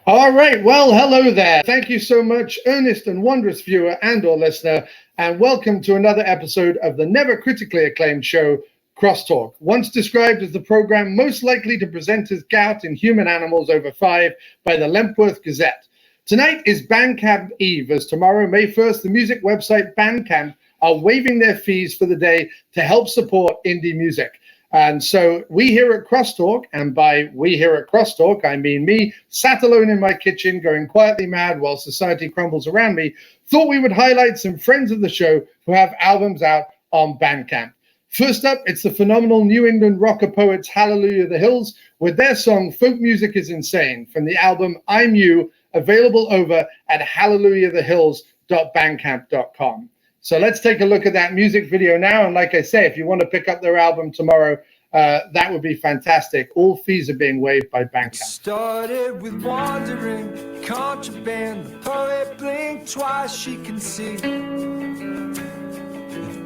All right. Well, hello there. Thank you so much, earnest and wondrous viewer and or listener, and welcome to another episode of the never critically acclaimed show, Crosstalk, once described as the program most likely to present as gout in human animals over 5 by the Lempworth Gazette. Tonight is Bandcamp Eve, as tomorrow, May 1st, the music website Bandcamp are waiving their fees for the day to help support indie music. And so we here at Crosstalk, and by we here at Crosstalk, I mean me, sat alone in my kitchen, going quietly mad while society crumbles around me, thought we would highlight some friends of the show who have albums out on Bandcamp. First up, it's the phenomenal New England rocker poets Hallelujah the Hills with their song Folk Music is Insane from the album I'm You, available over at hallelujahthehills.bandcamp.com. So let's take a look at that music video now. And like I say, if you want to pick up their album tomorrow, that would be fantastic. All fees are being waived by Bandcamp. Started with wandering, contraband, the poet blinked twice, she can see the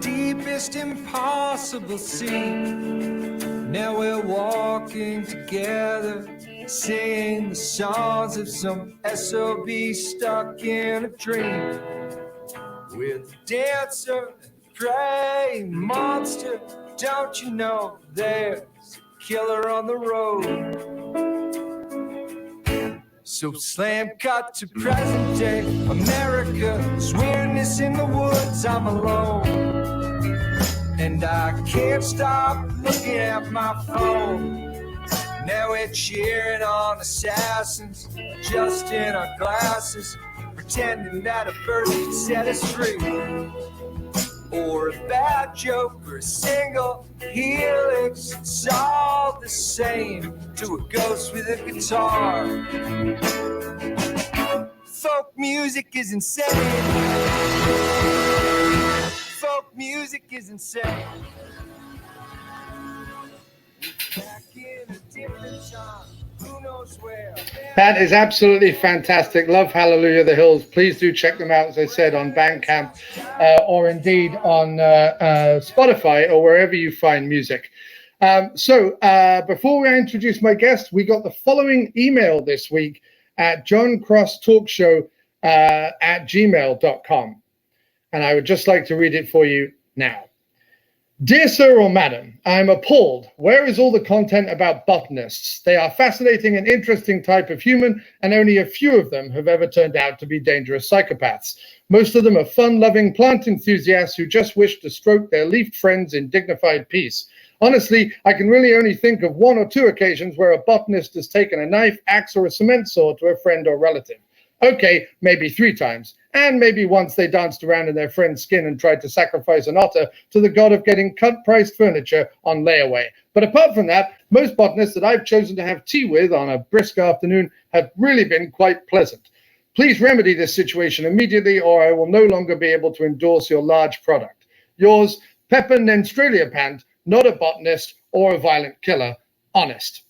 deepest impossible sea. Now we're walking together, singing the songs of some SOB stuck in a dream. With dancer, prey, monster, don't you know there's a killer on the road? So slam cut to present day America's weirdness in the woods. I'm alone, and I can't stop looking at my phone. Now we're cheering on assassins, just in our glasses, pretending that a bird can set us free, or a bad joke, or a single helix. It's all the same to a ghost with a guitar. Folk music is insane. Folk music is insane. Back in a different time. Who knows where? That is absolutely fantastic. Love Hallelujah the Hills. Please do check them out, as I said, on Bandcamp or indeed on Spotify or wherever you find music. So before I introduce my guest, we got the following email this week at johncrosstalkshow@gmail.com. And I would just like to read it for you now. Dear Sir or Madam, I am appalled. Where is all the content about botanists? They are fascinating and interesting type of human, and only a few of them have ever turned out to be dangerous psychopaths. Most of them are fun-loving plant enthusiasts who just wish to stroke their leafed friends in dignified peace. Honestly, I can really only think of 1 or 2 occasions where a botanist has taken a knife, axe, or a cement saw to a friend or relative. Okay, maybe 3 times. And maybe once they danced around in their friend's skin and tried to sacrifice an otter to the god of getting cut-priced furniture on layaway. But apart from that, most botanists that I've chosen to have tea with on a brisk afternoon have really been quite pleasant. Please remedy this situation immediately, or I will no longer be able to endorse your large product. Yours, Pepper Nenstralia Pant, not a botanist or a violent killer. Honest.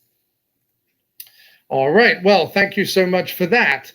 All right. Well, thank you so much for that.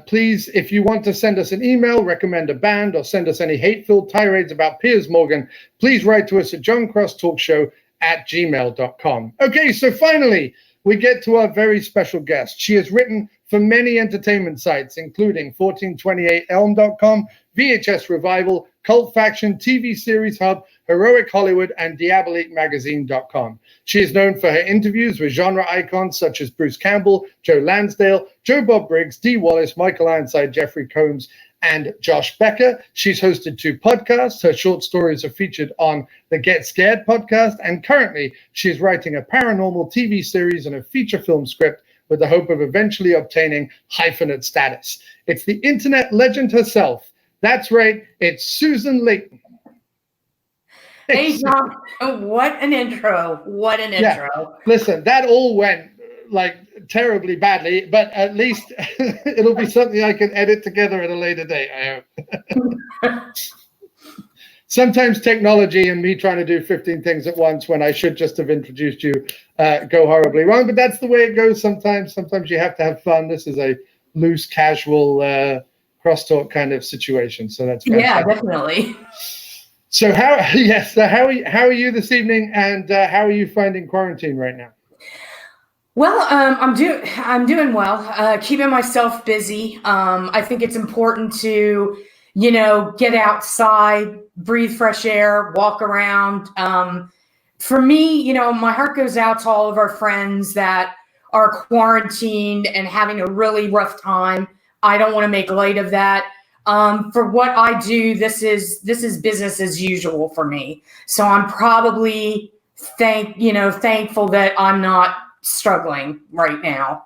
Please, if you want to send us an email, recommend a band, or send us any hate-filled tirades about Piers Morgan, please write to us at johncrosstalkshow@gmail.com. Okay, so finally, we get to our very special guest. She has written for many entertainment sites, including 1428elm.com, VHS Revival, Cult Faction, TV Series Hub, Heroic Hollywood, and DiaboliqueMagazine.com. She is known for her interviews with genre icons such as Bruce Campbell, Joe Lansdale, Joe Bob Briggs, Dee Wallace, Michael Ironside, Jeffrey Combs, and Josh Becker. She's hosted 2 podcasts. Her short stories are featured on the Get Scared podcast, and currently she is writing a paranormal TV series and a feature film script with the hope of eventually obtaining hyphenate status. It's the internet legend herself. That's right, it's Susan Leighton. Hey, John. Oh, what an intro. What an intro. Yeah. Listen, that all went like terribly badly, but at least it'll be something I can edit together at a later date, I hope. Sometimes technology and me trying to do 15 things at once when I should just have introduced you go horribly wrong, but that's the way it goes sometimes. Sometimes you have to have fun. This is a loose, casual crosstalk kind of situation, so that's fantastic. Yeah, definitely. So how are you this evening, and how are you finding quarantine right now? Well, I'm doing well. Keeping myself busy. I think it's important to, get outside, breathe fresh air, walk around. For me, my heart goes out to all of our friends that are quarantined and having a really rough time. I don't want to make light of that. For what I do, this is business as usual for me. So I'm probably thankful that I'm not struggling right now.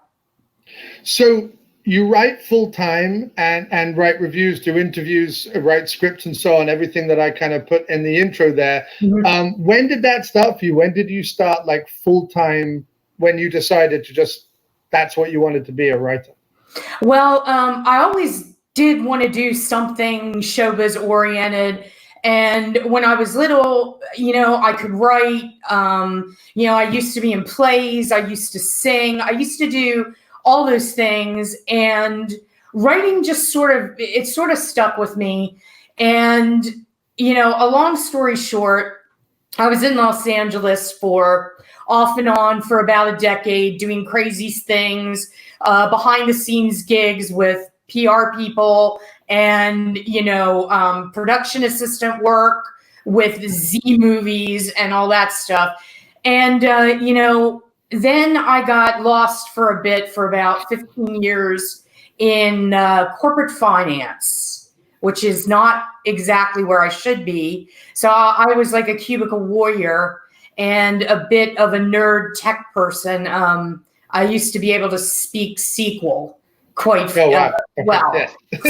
So you write full time and write reviews, do interviews, write scripts and so on, everything that I kind of put in the intro there. Mm-hmm. When did that start for you? When did you start like full time, when you decided to that's what you wanted to be, a writer? Well, I always did want to do something showbiz oriented. And when I was little, I could write. I used to be in plays. I used to sing. I used to do all those things. And writing just sort of stuck with me. And, a long story short, I was in Los Angeles off and on for about a decade, doing crazy things, behind the scenes gigs with PR people and, production assistant work with Z movies and all that stuff. And, then I got lost for a bit for about 15 years in corporate finance, which is not exactly where I should be. So I was like a cubicle warrior and a bit of a nerd tech person. I used to be able to speak SQL quite well.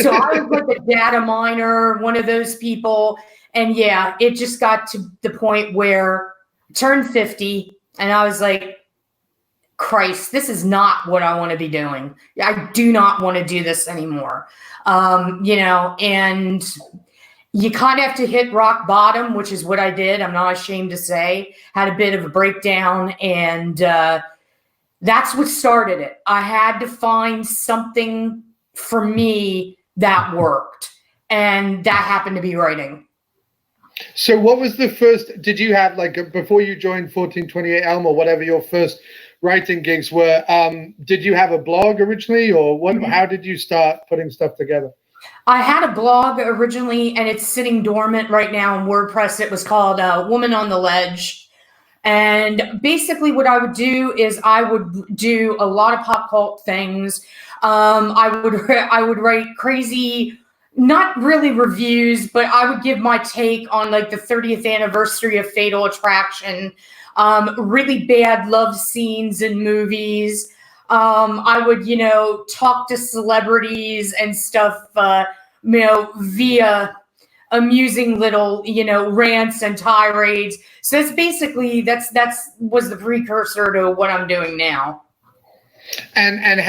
So I was like a data miner, one of those people. And yeah, it just got to the point where I turned 50 and I was like, Christ, this is not what I want to be doing. I do not want to do this anymore. And you kind of have to hit rock bottom, which is what I did. I'm not ashamed to say. Had a bit of a breakdown, and that's what started it. I had to find something for me that worked, and that happened to be writing. So what was the first, did you have before you joined 1428 Elm or whatever your first writing gigs were, did you have a blog originally, or what? Mm-hmm. How did you start putting stuff together? I had a blog originally, and it's sitting dormant right now in WordPress. It was called Woman on the Ledge. And basically what I would do is I would do a lot of pop cult things. I would write crazy, not really reviews, but I would give my take on the 30th anniversary of Fatal Attraction, really bad love scenes in movies. I would, talk to celebrities and stuff, via amusing little, rants and tirades. So that's basically, that's was the precursor to what I'm doing now. And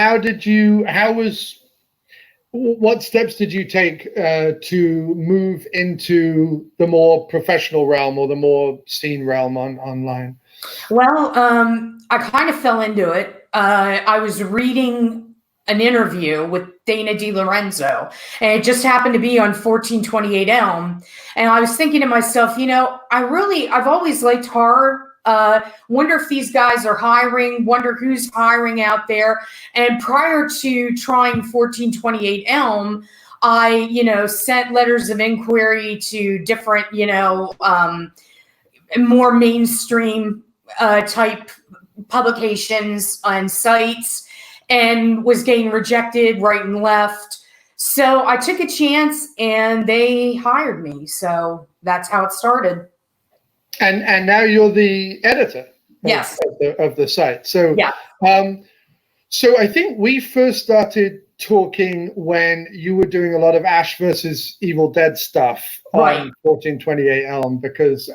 what steps did you take to move into the more professional realm or the more scene realm online? Well, I kind of fell into it. I was reading an interview with Dana DiLorenzo, and it just happened to be on 1428 Elm. And I was thinking to myself, I've always liked horror. Wonder if these guys are hiring, wonder who's hiring out there. And prior to trying 1428 Elm, I, sent letters of inquiry to different, more mainstream type publications and sites, and was getting rejected right and left. So I took a chance and they hired me. So that's how it started. And now you're the editor of the site. So yeah. So I think we first started talking when you were doing a lot of Ash versus Evil Dead stuff on 1428 Elm, because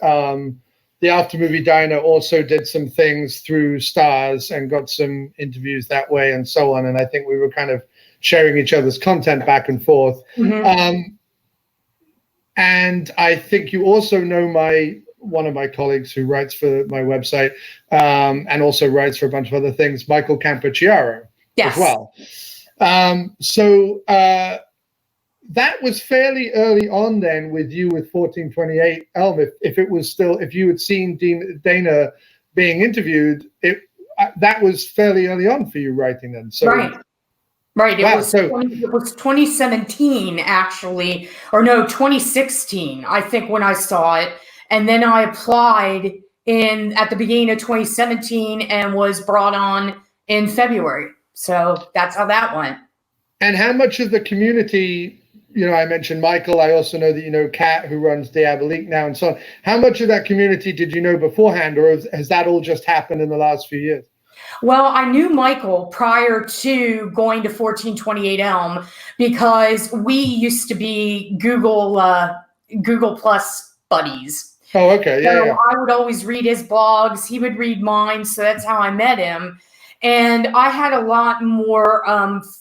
the Aftermovie Diner also did some things through Stars and got some interviews that way and so on. And I think we were kind of sharing each other's content back and forth. Mm-hmm. And I think you also know one of my colleagues who writes for my website and also writes for a bunch of other things, Michael Campochiaro, as well. So that was fairly early on then with you with 1428 Elm. If you had seen Dana being interviewed, that was fairly early on for you writing then. So Right. Right. Wow, It was 2017, actually, or no, 2016, I think, when I saw it. And then I applied at the beginning of 2017 and was brought on in February. So that's how that went. And how much of the community, I mentioned Michael, I also know that you know Kat, who runs Diabolique now and so on. How much of that community did you know beforehand, or has that all just happened in the last few years? Well, I knew Michael prior to going to 1428 Elm because we used to be Google Plus buddies. Oh, okay. Yeah, So I would always read his blogs. He would read mine. So that's how I met him. And I had a lot more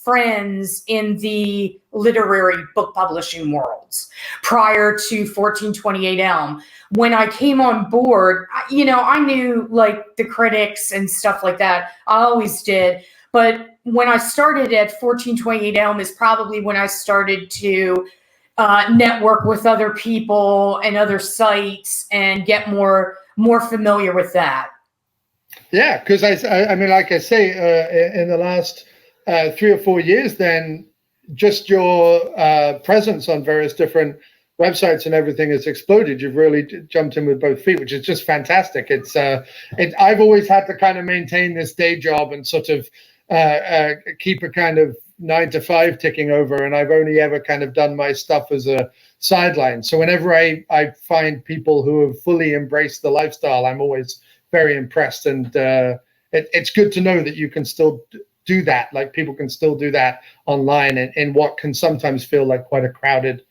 friends in the literary book publishing worlds prior to 1428 Elm. When I came on board, I knew like the critics and stuff like that. I always did. But when I started at 1428 Elm is probably when I started to network with other people and other sites and get more familiar with that. Yeah, because I mean, like I say, in the last 3 or 4 years, then just your presence on various different websites and everything has exploded. You've really jumped in with both feet, which is just fantastic. I've always had to kind of maintain this day job and sort of keep a kind of 9 to 5 ticking over, and I've only ever kind of done my stuff as a sideline. So whenever I find people who have fully embraced the lifestyle, I'm always very impressed, and it's good to know that you can still do that. Like people can still do that online in what can sometimes feel like quite a crowded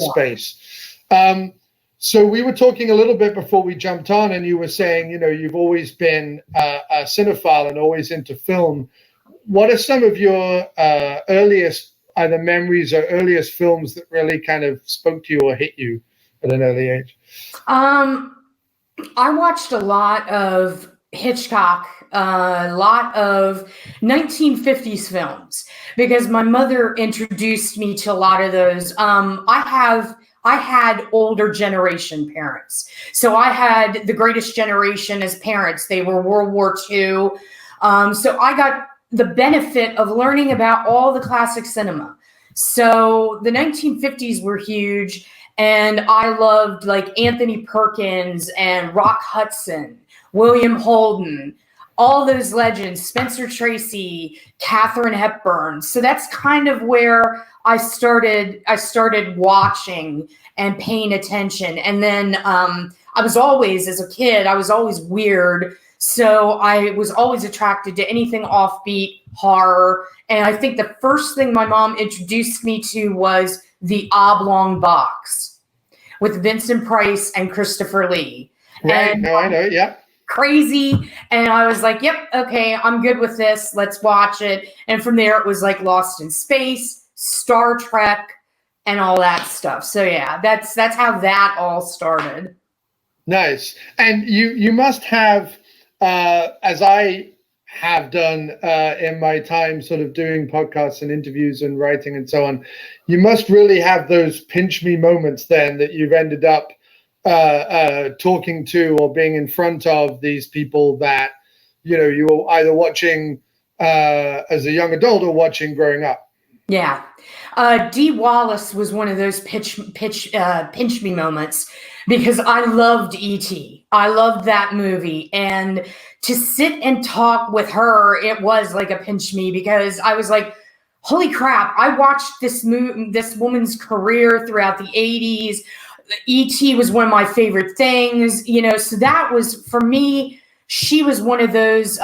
space. So we were talking a little bit before we jumped on, and you were saying, you've always been a cinephile and always into film. What are some of your earliest either memories or earliest films that really kind of spoke to you or hit you at an early age? I watched a lot of Hitchcock, a lot of 1950s films because my mother introduced me to a lot of those. I had older generation parents. So I had the greatest generation as parents. They were World War II. So I got the benefit of learning about all the classic cinema. So the 1950s were huge. And I loved like Anthony Perkins and Rock Hudson, William Holden, all those legends, Spencer Tracy, Katharine Hepburn. So that's kind of where I started watching and paying attention. And then I was always, as a kid, I was always weird. So I was always attracted to anything offbeat, horror. And I think the first thing my mom introduced me to was The Oblong Box with Vincent Price and Christopher Lee. Right, and no, I know, yeah. Crazy. And I was like, yep, okay, I'm good with this. Let's watch it. And from there, it was like Lost in Space, Star Trek, and all that stuff. So yeah, that's how that all started. Nice. And you must have, as I have done in my time sort of doing podcasts and interviews and writing and so on, you must really have those pinch me moments then that you've ended up talking to or being in front of these people that, you were either watching as a young adult or watching growing up. Yeah. Dee Wallace was one of those pinch me moments because I loved E.T. I loved that movie. And to sit and talk with her, it was like a pinch me because I was like, holy crap, I watched this woman's career throughout the 80s. E.T. was one of my favorite things, so that was, for me, she was one of those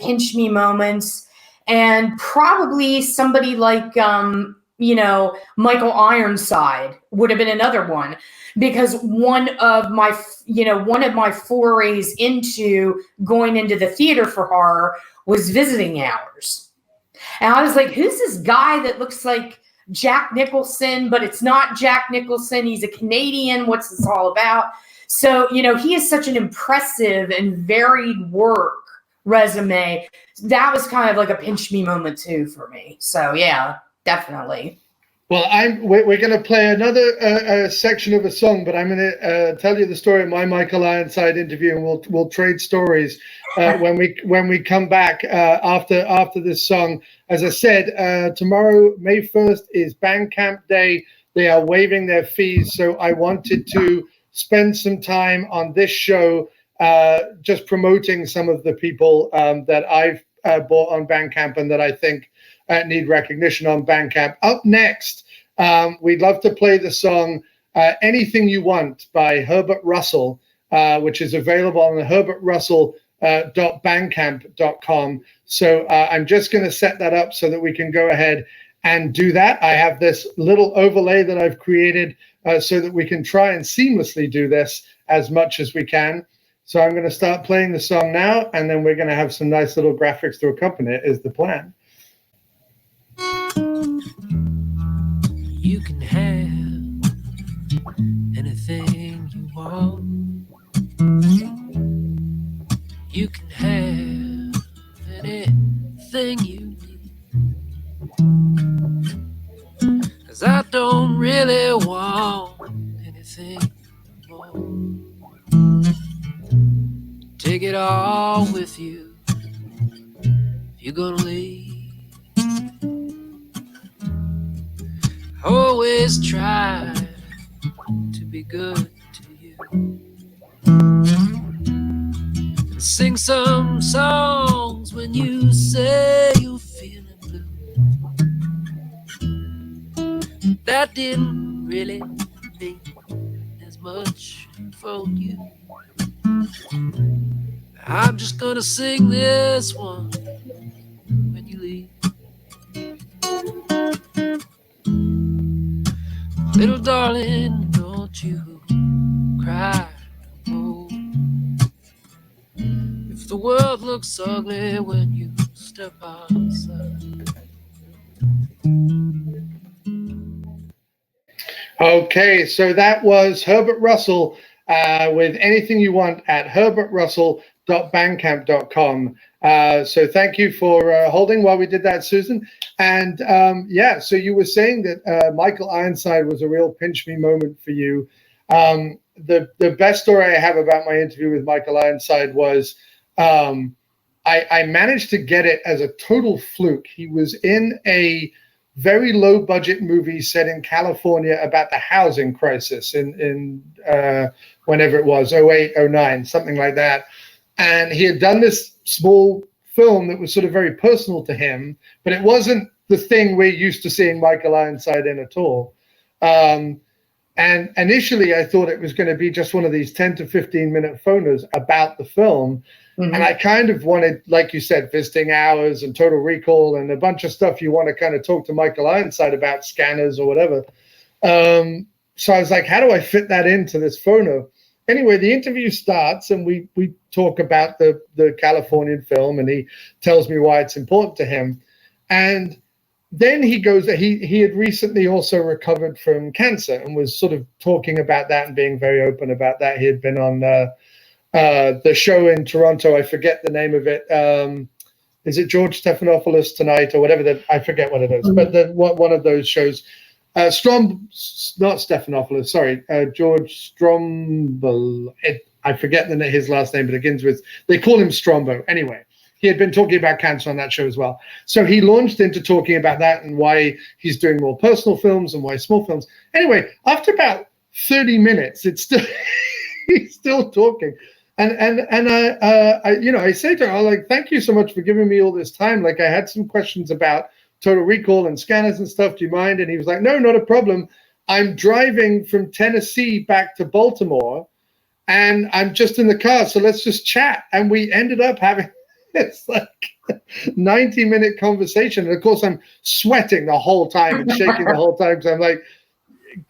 pinch me moments. And probably somebody like, Michael Ironside would have been another one, because one of my forays into going into the theater for horror was visiting hours. And I was like, who's this guy that looks like Jack Nicholson, but it's not Jack Nicholson. He's a Canadian. What's this all about? So, he has such an impressive and varied work resume. That was kind of like a pinch me moment too for me. So yeah, definitely. Well, we're going to play another section of a song, but I'm going to tell you the story of my Michael Ironside interview, and we'll trade stories when we come back after this song. As I said, tomorrow, May 1st, is Bandcamp Day. They are waiving their fees, so I wanted to spend some time on this show just promoting some of the people that I've bought on Bandcamp and that I think need recognition on Bandcamp. Up next, we'd love to play the song Anything You Want by Herbert Russell, which is available on the herbertrussell.bandcamp.com. So I'm just going to set that up so that we can go ahead and do that. I have this little overlay that I've created so that we can try and seamlessly do this as much as we can. So I'm going to start playing the song now, and then we're going to have some nice little graphics to accompany it, is the plan. You can have anything you want. You can have anything you need. 'Cause I don't really want anything more. Take it all with you if you're gonna leave. Always try to be good to you. And sing some songs when you say you're feeling blue. That didn't really mean as much for you. I'm just gonna sing this one when you leave. Little darling, don't you cry no more. If the world looks ugly when you step outside. Okay, so that was Herbert Russell with Anything You Want at herbertrussell.bandcamp.com. So thank you for holding while we did that, Susan. And so you were saying that Michael Ironside was a real pinch me moment for you. The best story I have about my interview with Michael Ironside was I managed to get it as a total fluke. He was in a very low budget movie set in California about the housing crisis in whenever it was, 08, 09, something like that. And he had done this small film that was sort of very personal to him, but it wasn't the thing we're used to seeing Michael Ironside in at all. And initially I thought it was going to be just one of these 10 to 15 minute phoners about the film. Mm-hmm. And I kind of wanted, like you said, Visiting Hours and Total Recall and a bunch of stuff you want to kind of talk to Michael Ironside about, Scanners or whatever. So I was like, how do I fit that into this phono? Anyway, the interview starts and we talk about the Californian film, and he tells me why it's important to him. And then he goes, he had recently also recovered from cancer and was sort of talking about that and being very open about that. He had been on the show in Toronto. I forget the name of it. Is it George Stephanopoulos Tonight or whatever? I forget what it is, but one of those shows. Not Stephanopoulos, sorry, George Strombel. I forget his last name, but it begins with, they call him Strombo. Anyway, he had been talking about cancer on that show as well. So he launched into talking about that and why he's doing more personal films and why small films. Anyway, after about 30 minutes, it's still he's still talking. And I say to her, I'm like, thank you so much for giving me all this time. Like, I had some questions about Total Recall and Scanners and stuff. Do you mind? And he was like, no, not a problem. I'm driving from Tennessee back to Baltimore and I'm just in the car. So let's just chat. And we ended up having this like 90-minute conversation. And of course, I'm sweating the whole time and shaking the whole time. So I'm like,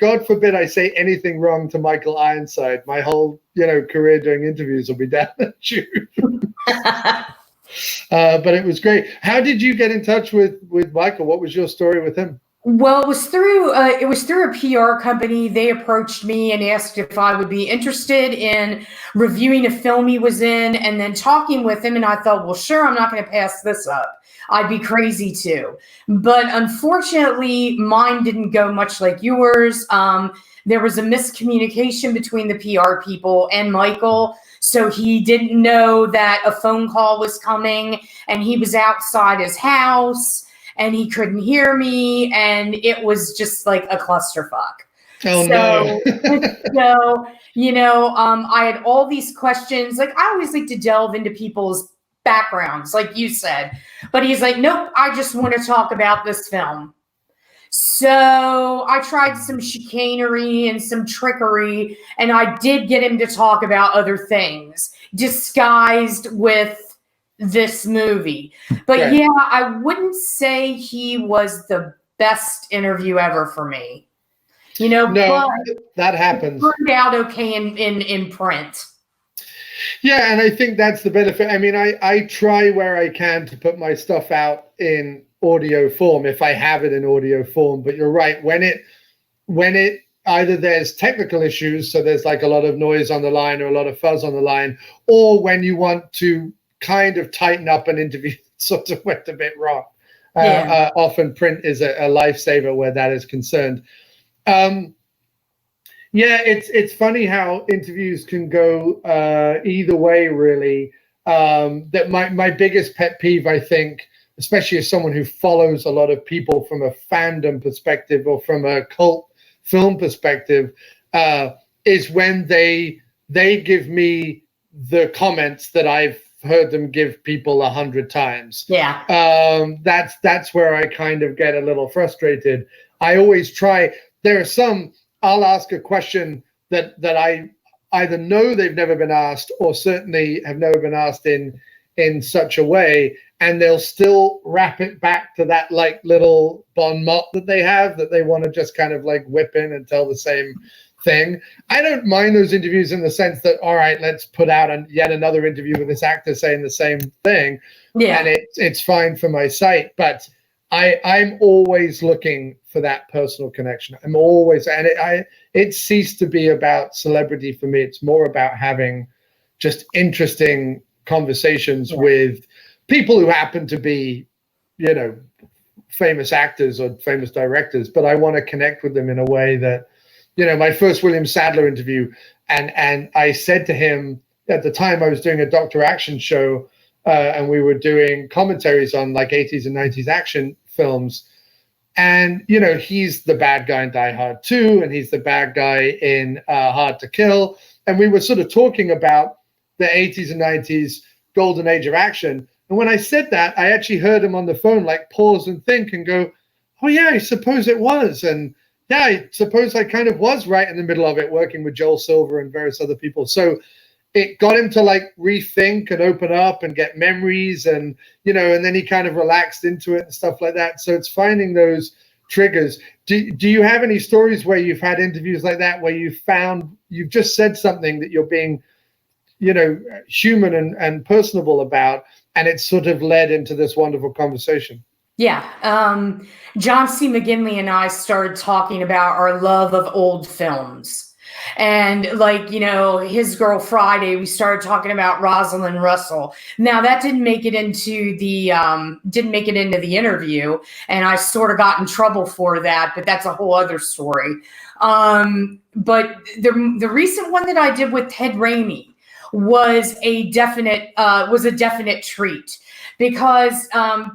God forbid I say anything wrong to Michael Ironside. My whole, career doing interviews will be down the tube. But it was great. How did you get in touch with Michael? What was your story with him? Well, it was through a PR company. They approached me and asked if I would be interested in reviewing a film he was in and then talking with him. And I thought, well, sure, I'm not going to pass this up. I'd be crazy to. But unfortunately, mine didn't go much like yours. There was a miscommunication between the PR people and Michael. So he didn't know that a phone call was coming, and he was outside his house and he couldn't hear me, and it was just like a clusterfuck. Oh, so, no. I had all these questions. Like, I always like to delve into people's backgrounds, like you said. But he's like, nope, I just want to talk about this film. So I tried some chicanery and some trickery, and I did get him to talk about other things disguised with this movie. But Right. yeah, I wouldn't say he was the best interview ever for me. No, but that happens. it turned out okay in print. Yeah, and I think that's the benefit. I mean, I try where I can to put my stuff out in audio form if I have it in audio form. But you're right, when it either there's technical issues, so there's like a lot of noise on the line or a lot of fuzz on the line, or when you want to kind of tighten up an interview that sort of went a bit wrong. Often print is a lifesaver where that is concerned. Yeah, it's funny how interviews can go either way, really. That my biggest pet peeve, I think, especially as someone who follows a lot of people from a fandom perspective or from a cult film perspective, is when they give me the comments that I've heard them give people 100 times. Yeah. That's where I kind of get a little frustrated. I always try. There are some. I'll ask a question that I either know they've never been asked or certainly have never been asked in such a way, and they'll still wrap it back to that like little bon mot that they have that they want to just kind of like whip in and tell the same thing. I don't mind those interviews in the sense that, all right, let's put out yet another interview with this actor saying the same thing. Yeah. And it's fine for my site, but I'm always looking for that personal connection. I'm always, and it ceased to be about celebrity for me. It's more about having just interesting conversations with people who happen to be, famous actors or famous directors, but I want to connect with them in a way that, my first William Sadler interview, and I said to him at the time I was doing a Dr. Action show, and we were doing commentaries on like 80s and 90s action films. And, he's the bad guy in Die Hard 2, and he's the bad guy in Hard to Kill. And we were sort of talking about the 80s and 90s golden age of action. And when I said that, I actually heard him on the phone, like pause and think and go, oh, yeah, I suppose it was. And yeah, I suppose I kind of was right in the middle of it, working with Joel Silver and various other people. So it got him to like rethink and open up and get memories and, and then he kind of relaxed into it and stuff like that. So it's finding those triggers. Do you have any stories where you've had interviews like that, where you've just said something that you're being, human and personable about, and it's sort of led into this wonderful conversation? Yeah. John C. McGinley and I started talking about our love of old films. And His Girl Friday, we started talking about Rosalind Russell. Now that didn't make it into the interview, and I sort of got in trouble for that, but that's a whole other story. But the recent one that I did with Ted Raimi was a definite treat, because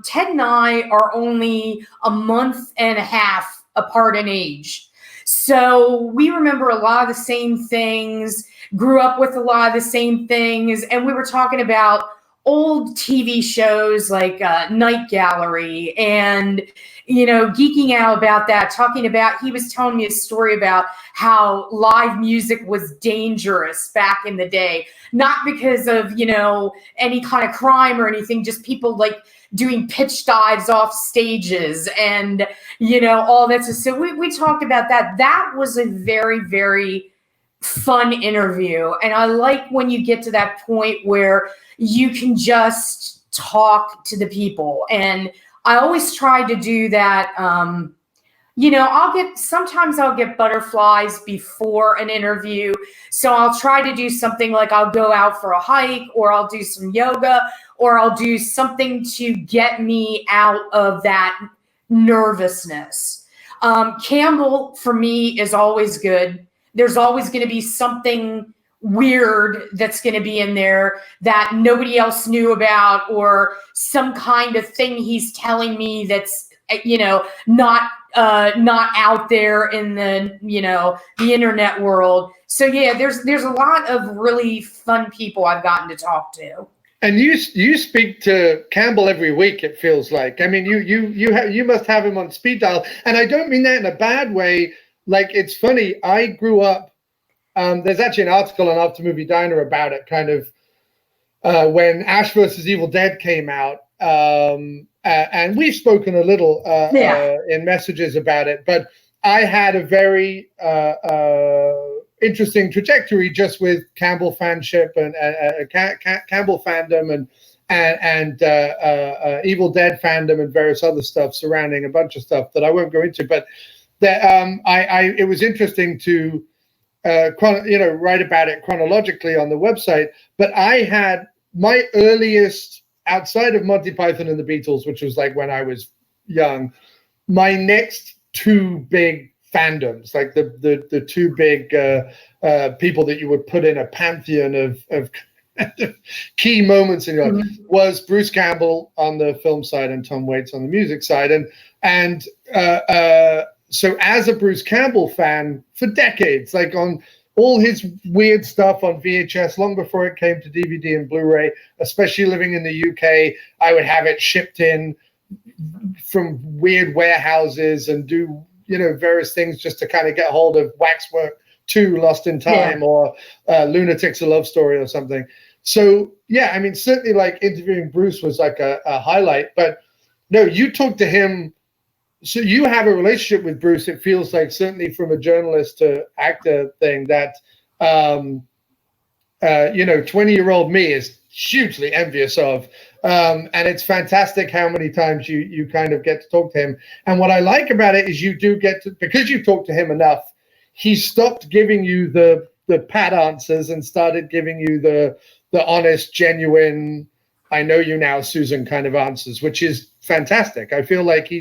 Ted and I are only a month and a half apart in age. So we remember a lot of the same things, grew up with a lot of the same things, and we were talking about old TV shows like Night Gallery and, geeking out about that, he was telling me a story about how live music was dangerous back in the day, not because of, any kind of crime or anything, just people like doing pitch dives off stages and, all that. So we talked about that. That was a very, very fun interview. And I like when you get to that point where you can just talk to the people. And I always try to do that sometimes I'll get butterflies before an interview. So I'll try to do something like I'll go out for a hike, or I'll do some yoga, or I'll do something to get me out of that nervousness. Campbell for me is always good. There's always going to be something weird that's going to be in there that nobody else knew about, or some kind of thing he's telling me that's, not out there in the internet world. So yeah, there's a lot of really fun people I've gotten to talk to. And you speak to Campbell every week, it feels like. I mean, you must have him on speed dial, and I don't mean that in a bad way. Like, it's funny. I grew up. There's actually an article on After Movie Diner about it, kind of when Ash vs. Evil Dead came out, and we've spoken a little in messages about it. But I had a very interesting trajectory just with Campbell fanship and Campbell fandom and Evil Dead fandom and various other stuff surrounding a bunch of stuff that I won't go into. But it was interesting to write about it chronologically on the website. But I had my earliest, outside of Monty Python and the Beatles, which was like when I was young, my next two big fandoms, like the two big people that you would put in a pantheon of key moments in your life, was Bruce Campbell on the film side and Tom Waits on the music side. And so as a Bruce Campbell fan for decades, like on all his weird stuff on VHS, long before it came to DVD and Blu-ray, especially living in the UK, I would have it shipped in from weird warehouses and do, various things just to kind of get hold of Waxwork 2, Lost in Time, or Lunatics, A Love Story or something. So, yeah, I mean, certainly like interviewing Bruce was like a highlight. But no, you talk to him. So you have a relationship with Bruce, it feels like, certainly from a journalist to actor thing, that, 20-year-old me is hugely envious of. And it's fantastic how many times you kind of get to talk to him. And what I like about it is you do get to, because you talk to him enough, he stopped giving you the pat answers and started giving you the honest, genuine, I know you now, Susan kind of answers, which is fantastic. I feel like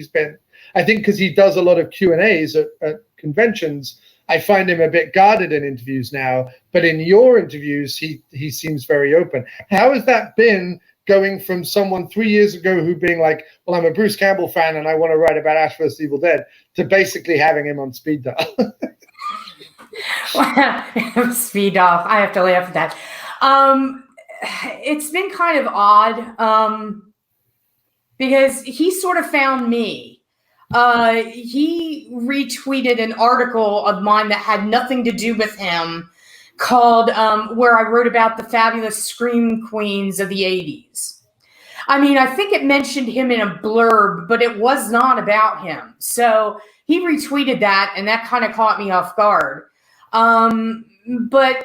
I think because he does a lot of Q&As at conventions, I find him a bit guarded in interviews now. But in your interviews, he seems very open. How has that been, going from someone 3 years ago who being like, well, I'm a Bruce Campbell fan and I want to write about Ash vs. Evil Dead, to basically having him on speed dial? Speed dial. I have to laugh at that. It's been kind of odd because he sort of found me. He retweeted an article of mine that had nothing to do with him, called where I wrote about the fabulous scream queens of the 80s. I mean, I think it mentioned him in a blurb, but it was not about him. So he retweeted that, and that kind of caught me off guard. But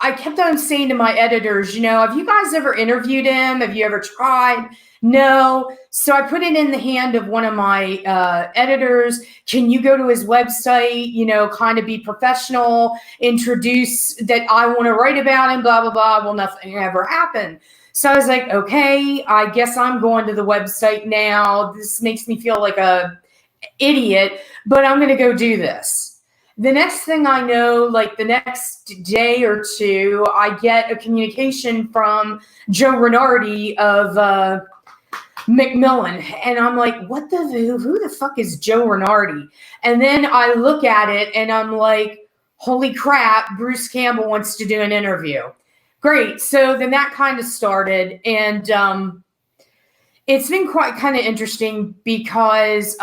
I kept on saying to my editors, have you guys ever interviewed him? Have you ever tried? No. So I put it in the hand of one of my editors. Can you go to his website, kind of be professional, introduce that I want to write about him, blah, blah, blah. Well, nothing ever happened. So I was like, okay, I guess I'm going to the website now. This makes me feel like a idiot, but I'm going to go do this. The next thing I know, like the next day or two, I get a communication from Joe Renardi of Macmillan. And I'm like, who the fuck is Joe Renardi? And then I look at it and I'm like, holy crap, Bruce Campbell wants to do an interview. Great. So then that kind of started. And it's been quite kind of interesting because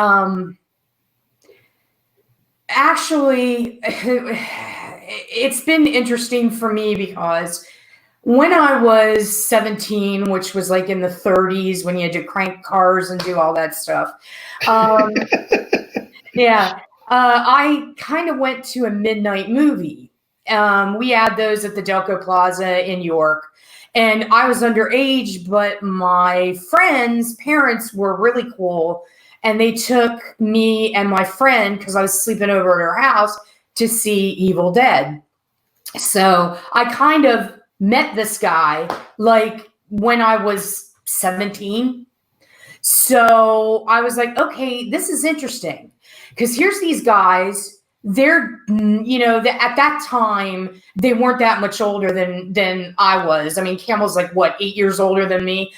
actually, it's been interesting for me because when I was 17, which was like in the 30s, when you had to crank cars and do all that stuff, I kind of went to a midnight movie. We had those at the Delco Plaza in York, and I was underage, but my friends' parents were really cool. and they took me and my friend, because I was sleeping over at her house, to see Evil Dead. So I kind of met this guy like when I was 17. So I was like, okay, this is interesting, because here's these guys. They're, at that time, they weren't that much older than I was. I mean, Camel's like, what, 8 years older than me?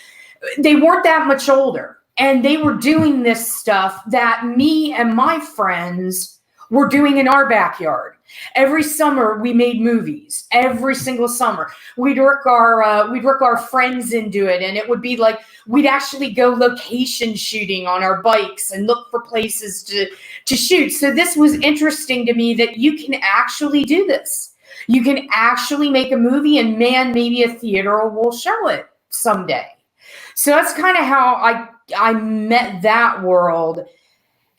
They weren't that much older. And they were doing this stuff that me and my friends were doing in our backyard. Every summer we made movies. Every single summer we'd work our friends into it, and it would be like we'd actually go location shooting on our bikes and look for places to shoot. So this was interesting to me, that you can actually do this. You can actually make a movie, and man, maybe a theater will show it someday. So that's kind of how I met that world.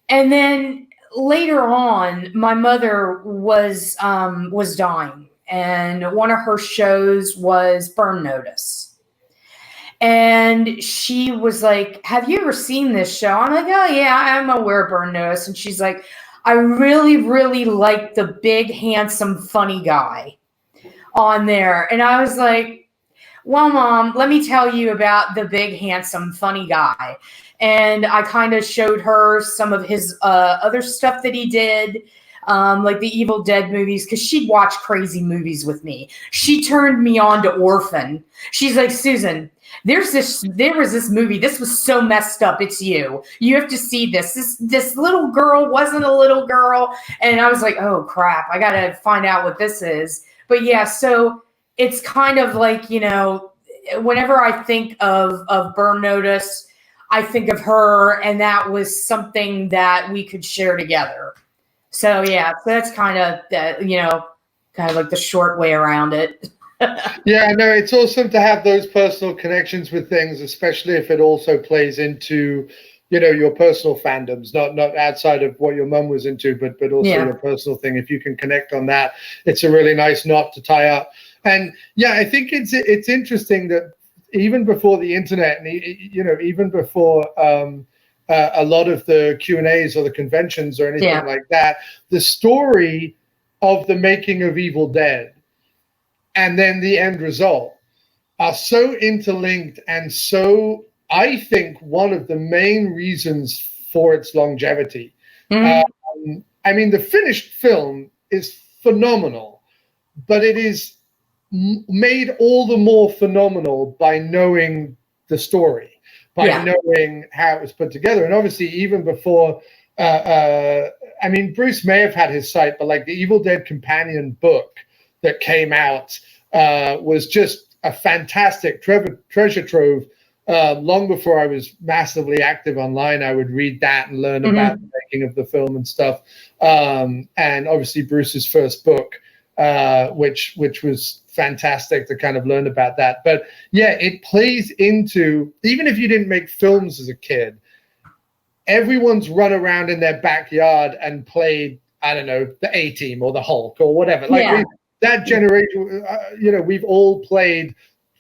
And then later on, my mother was dying, and one of her shows was Burn Notice. And she was like, have you ever seen this show? I'm like, oh yeah, I'm aware of Burn Notice. And she's like, I really, really like the big, handsome, funny guy on there. And I was like, well, Mom, let me tell you about the big, handsome, funny guy. And I kind of showed her some of his other stuff that he did, like the Evil Dead movies, because she'd watch crazy movies with me. She turned me on to Orphan. She's like, Susan, there was this movie. This was so messed up. It's you. You have to see this. This little girl wasn't a little girl. And I was like, oh, crap. I got to find out what this is. But yeah, so it's kind of like, whenever I think of Burn Notice, I think of her, and that was something that we could share together. So yeah, so that's kind of like the short way around it. Yeah, no, it's awesome to have those personal connections with things, especially if it also plays into, your personal fandoms, not outside of what your mum was into, but also your personal thing. If you can connect on that, it's a really nice knot to tie up. And yeah, I think it's interesting that even before the internet, and even before a lot of the Q&As or the conventions or anything like that, the story of the making of Evil Dead and then the end result are so interlinked, and so I think one of the main reasons for its longevity. Mm-hmm. I mean, the finished film is phenomenal, but it is made all the more phenomenal by knowing the story, by knowing how it was put together. And obviously, even before, Bruce may have had his sight, but like the Evil Dead companion book that came out was just a fantastic treasure trove. Long before I was massively active online, I would read that and learn about the making of the film and stuff. And obviously Bruce's first book, which was fantastic to kind of learn about that. But yeah, it plays into, even if you didn't make films as a kid, everyone's run around in their backyard and played, I don't know, the A-Team or the Hulk or whatever. That generation, we've all played,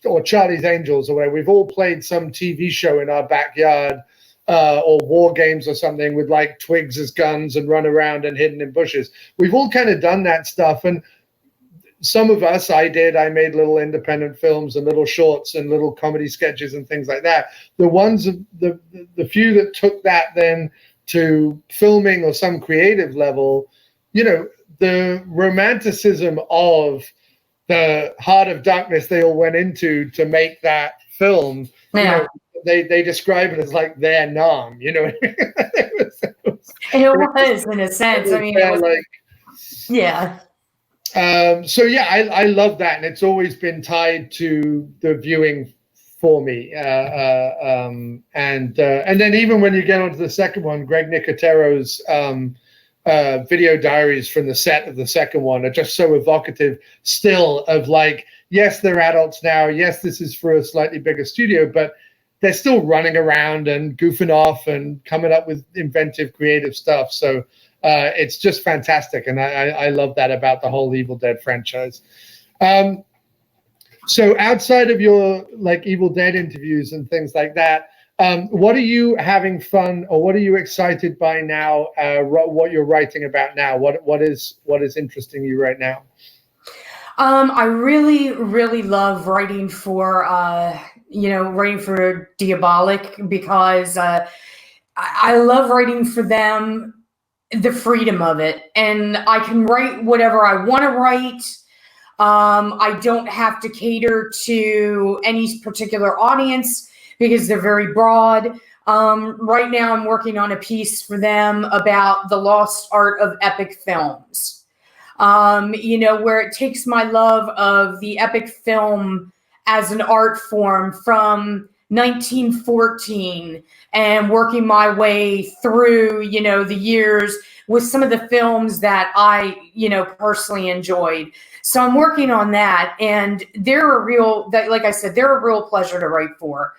or Charlie's Angels or whatever. We've all played some TV show in our backyard, or war games or something with like twigs as guns and run around and hidden in bushes. We've all kind of done that stuff. And some of us, I made little independent films and little shorts and little comedy sketches and things like that. The ones, the few that took that then to filming or some creative level, the romanticism of the Heart of Darkness they all went into to make that film, they describe it as like their Nam, It was in a sense. I mean, it was like, yeah. So yeah, I love that, and it's always been tied to the viewing for me. And then even when you get onto the second one, Greg Nicotero's video diaries from the set of the second one are just so evocative still of like, yes, they're adults now. Yes, this is for a slightly bigger studio, but they're still running around and goofing off and coming up with inventive, creative stuff. So it's just fantastic. And I love that about the whole Evil Dead franchise. So outside of your like Evil Dead interviews and things like that, What are you having fun, or what are you excited by now? What you're writing about now? What is interesting you right now? I really, really love writing for Diabolic, because I love writing for them, the freedom of it, and I can write whatever I want to write. I don't have to cater to any particular audience because they're very broad. Right now I'm working on a piece for them about the lost art of epic films. Where it takes my love of the epic film as an art form from 1914 and working my way through, the years with some of the films that I, personally enjoyed. So I'm working on that, and like I said, they're a real pleasure to write for.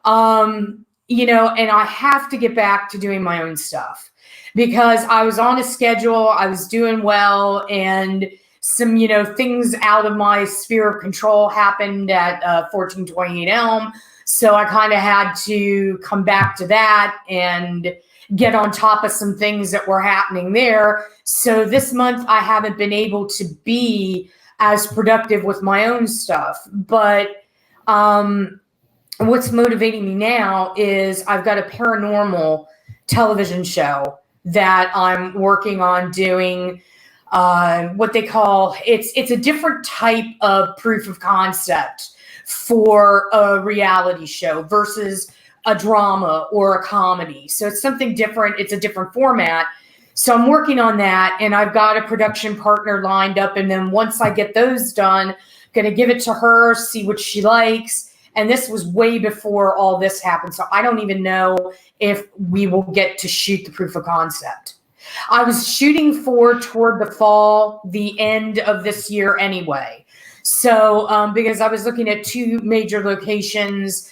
And I have to get back to doing my own stuff because I was on a schedule, I was doing well, and some, things out of my sphere of control happened at 1428 Elm. So I kind of had to come back to that and get on top of some things that were happening there. So this month I haven't been able to be as productive with my own stuff. But what's motivating me now is I've got a paranormal television show that I'm working on doing. What they call, it's a different type of proof of concept for a reality show versus a drama or a comedy. So it's something different. It's a different format. So I'm working on that, and I've got a production partner lined up. And then once I get those done, going to give it to her, see what she likes. And this was way before all this happened. So I don't even know if we will get to shoot the proof of concept. I was shooting toward the fall, the end of this year anyway. So because I was looking at two major locations,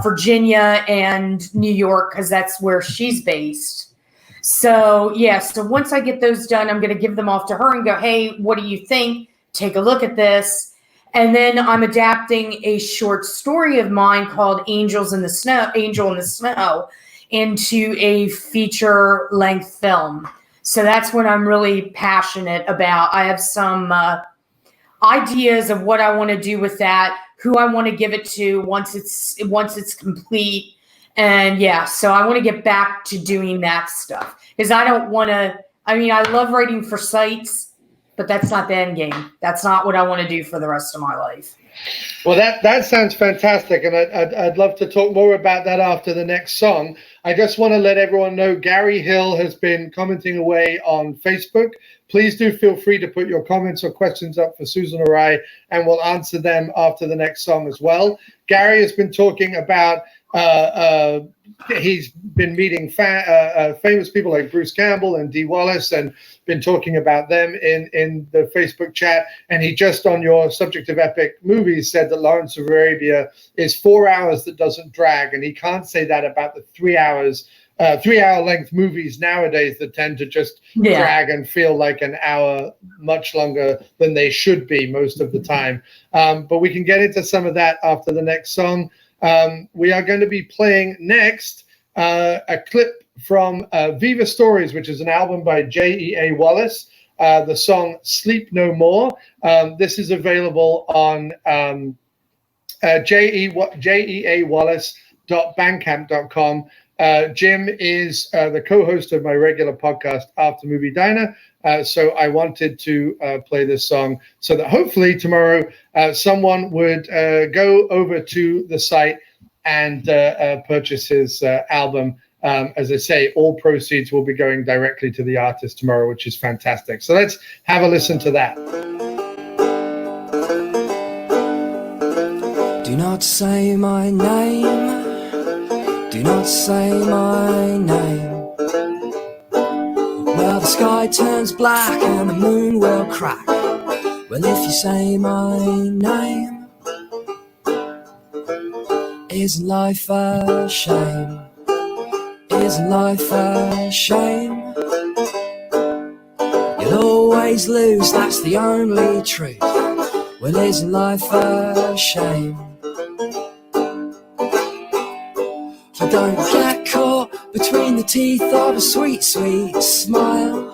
Virginia and New York, because that's where she's based. So so once I get those done, I'm going to give them off to her and go, hey, what do you think? Take a look at this. And then I'm adapting a short story of mine called Angel in the Snow into a feature length film. So that's what I'm really passionate about. I have some ideas of what I want to do with that, who I want to give it to once it's complete. And so I want to get back to doing that stuff because I don't want to, I love writing for sites, but that's not the end game. That's not what I want to do for the rest of my life. Well, that sounds fantastic, and I'd love to talk more about that after the next song. I just want to let everyone know Gary Hill has been commenting away on Facebook. Please do feel free to put your comments or questions up for Susan or I, and we'll answer them after the next song as well. Gary has been talking about he's been meeting famous people like Bruce Campbell and Dee Wallace, and been talking about them in the Facebook chat. And he just, on your subject of epic movies, said that Lawrence of Arabia is 4 hours that doesn't drag, and he can't say that about the 3 hours. 3 hour length movies nowadays that tend to just drag and feel like an hour much longer than they should be most of the time. But we can get into some of that after the next song. We are going to be playing next a clip from Viva Stories, which is an album by J.E.A. Wallace. The song Sleep No More. This is available on jeawallace.bandcamp.com. Jim is the co-host of my regular podcast, After Movie Diner. So I wanted to play this song so that hopefully tomorrow someone would go over to the site and purchase his album. As I say, all proceeds will be going directly to the artist tomorrow, which is fantastic. So let's have a listen to that. Do not say my name. Do not say my name. Well, the sky turns black and the moon will crack. Well, if you say my name, isn't life a shame? Isn't life a shame? You'll always lose, that's the only truth. Well, isn't life a shame? don't get caught between the teeth of a sweet, sweet smile.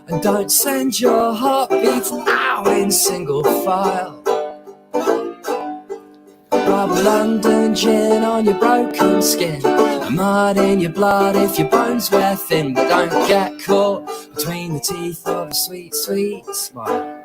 And don't send your heartbeats out in single file. Rub London gin on your broken skin, mud in your blood if your bones wear thin. But don't get caught between the teeth of a sweet, sweet smile.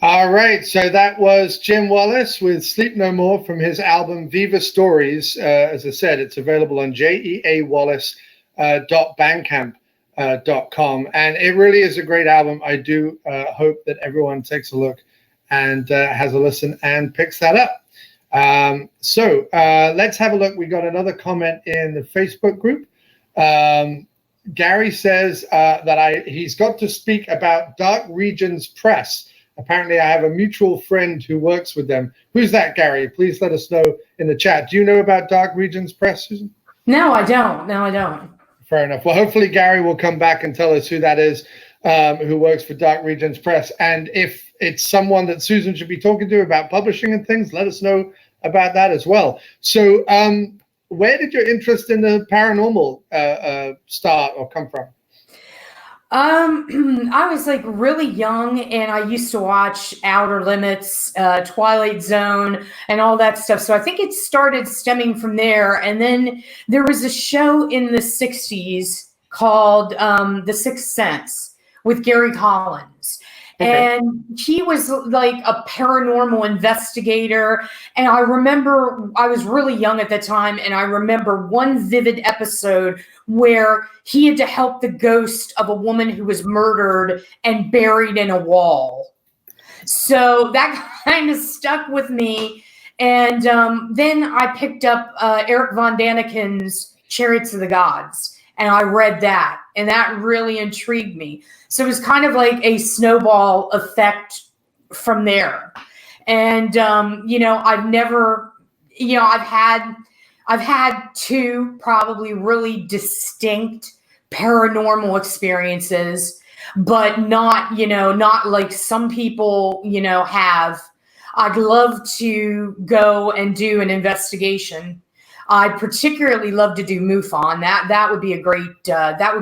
All right, so that was Jim Wallace with Sleep No More from his album Viva Stories. As I said, it's available on jeawallace.bandcamp.com. And it really is a great album. I do hope that everyone takes a look and has a listen and picks that up. So let's have a look. We got another comment in the Facebook group. Gary says that he's got to speak about Dark Regions Press. Apparently, I have a mutual friend who works with them. Who's that, Gary? Please let us know in the chat. Do you know about Dark Regions Press, Susan? No, I don't. Fair enough. Well, hopefully Gary will come back and tell us who that is, who works for Dark Regions Press. And if it's someone that Susan should be talking to about publishing and things, let us know about that as well. So where did your interest in the paranormal start or come from? I was like really young, and I used to watch Outer Limits, Twilight Zone, and all that stuff. So I think it started stemming from there. And then there was a show in the 60s called The Sixth Sense with Gary Collins. Okay. And he was like a paranormal investigator. And I remember I was really young at the time, and I remember one vivid episode where he had to help the ghost of a woman who was murdered and buried in a wall. So that kind of stuck with me. And then I picked up Eric von Daniken's Chariots of the Gods, and I read that, and that really intrigued me. So it was kind of like a snowball effect from there. And, I've never, I've had two probably really distinct paranormal experiences, but not like some people, have. I'd love to go and do an investigation. I'd particularly love to do MUFON. That would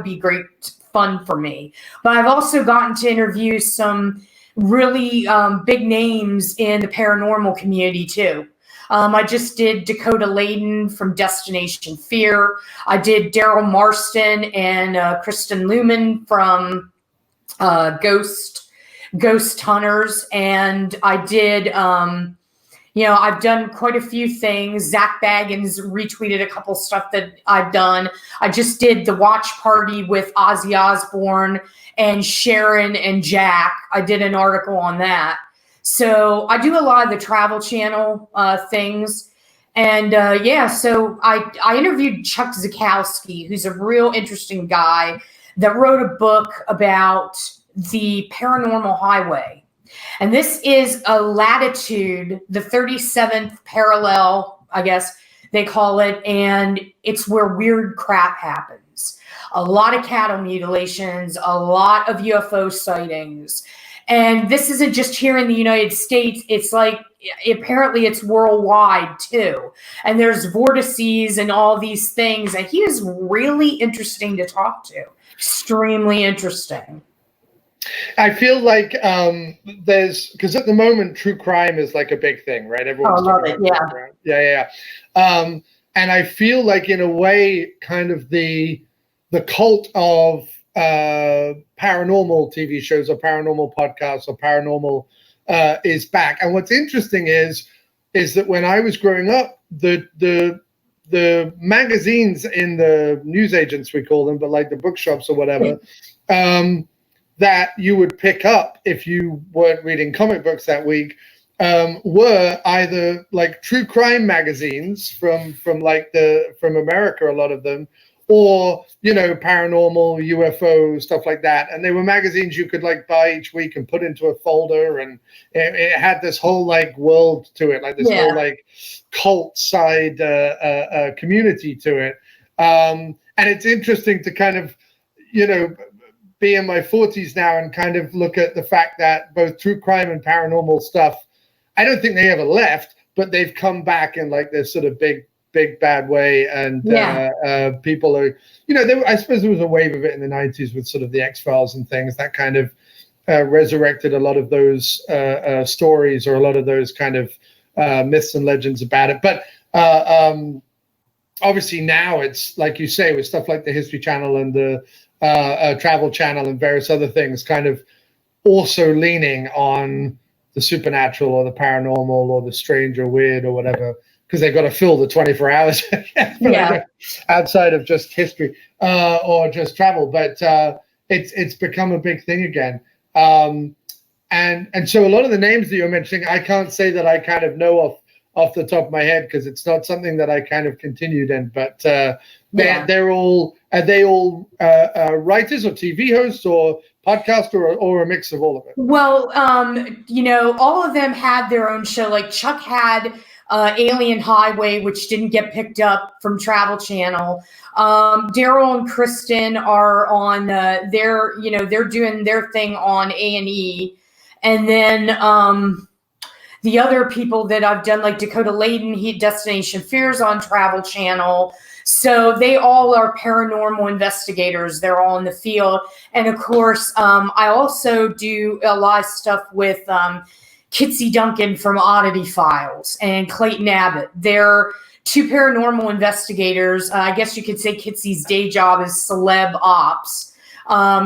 be great fun for me. But I've also gotten to interview some really big names in the paranormal community too. I just did Dakota Leighton from Destination Fear. I did Daryl Marston and Kristen Luman from Ghost Hunters. And I did, I've done quite a few things. Zach Baggins retweeted a couple stuff that I've done. I just did the watch party with Ozzy Osbourne and Sharon and Jack. I did an article on that. So I do a lot of the Travel Channel things. And so I interviewed Chuck Zukowski, who's a real interesting guy that wrote a book about the Paranormal Highway. And this is a latitude, the 37th parallel, I guess they call it. And it's where weird crap happens. A lot of cattle mutilations, a lot of UFO sightings. And this isn't just here in the United States. It's like, apparently it's worldwide too. And there's vortices and all these things. And he is really interesting to talk to. Extremely interesting. I feel like because at the moment, true crime is like a big thing, right? Everyone's talking about it. Yeah. And I feel like in a way, kind of the cult of paranormal TV shows or paranormal podcasts or paranormal is back. And what's interesting is that when I was growing up, the magazines in the newsagents, we call them, but like the bookshops or whatever, that you would pick up if you weren't reading comic books that week, were either like true crime magazines from America, a lot of them, or paranormal, UFO, stuff like that. And they were magazines you could like buy each week and put into a folder, and it had this whole like world to it, like this whole like cult side community to it. And it's interesting to kind of be in my 40s now and kind of look at the fact that both true crime and paranormal stuff, I don't think they ever left, but they've come back in like this sort of big bad way, and people are, I suppose there was a wave of it in the 90s with sort of the X-Files and things that kind of resurrected a lot of those stories, or a lot of those kind of myths and legends about it. But obviously now it's, like you say, with stuff like the History Channel and the Travel Channel and various other things, kind of also leaning on the supernatural or the paranormal or the strange or weird or whatever, because they've got to fill the 24 hours outside of just history or just travel. But it's become a big thing again. And so a lot of the names that you're mentioning, I can't say that I kind of know off the top of my head, because it's not something that I kind of continued in. But are they all writers or TV hosts or podcast, or a mix of all of it? Well, all of them had their own show. Like Chuck had Alien Highway, which didn't get picked up from Travel Channel. Daryl and Kristen are on they're doing their thing on A&E. And then the other people that I've done, like Dakota Leighton, Destination Fears on Travel Channel. So they all are paranormal investigators. They're all in the field. And of course, I also do a lot of stuff with Kitsy Duncan from Oddity Files and Clayton Abbott. They're two paranormal investigators. I guess you could say Kitsy's day job is celeb ops.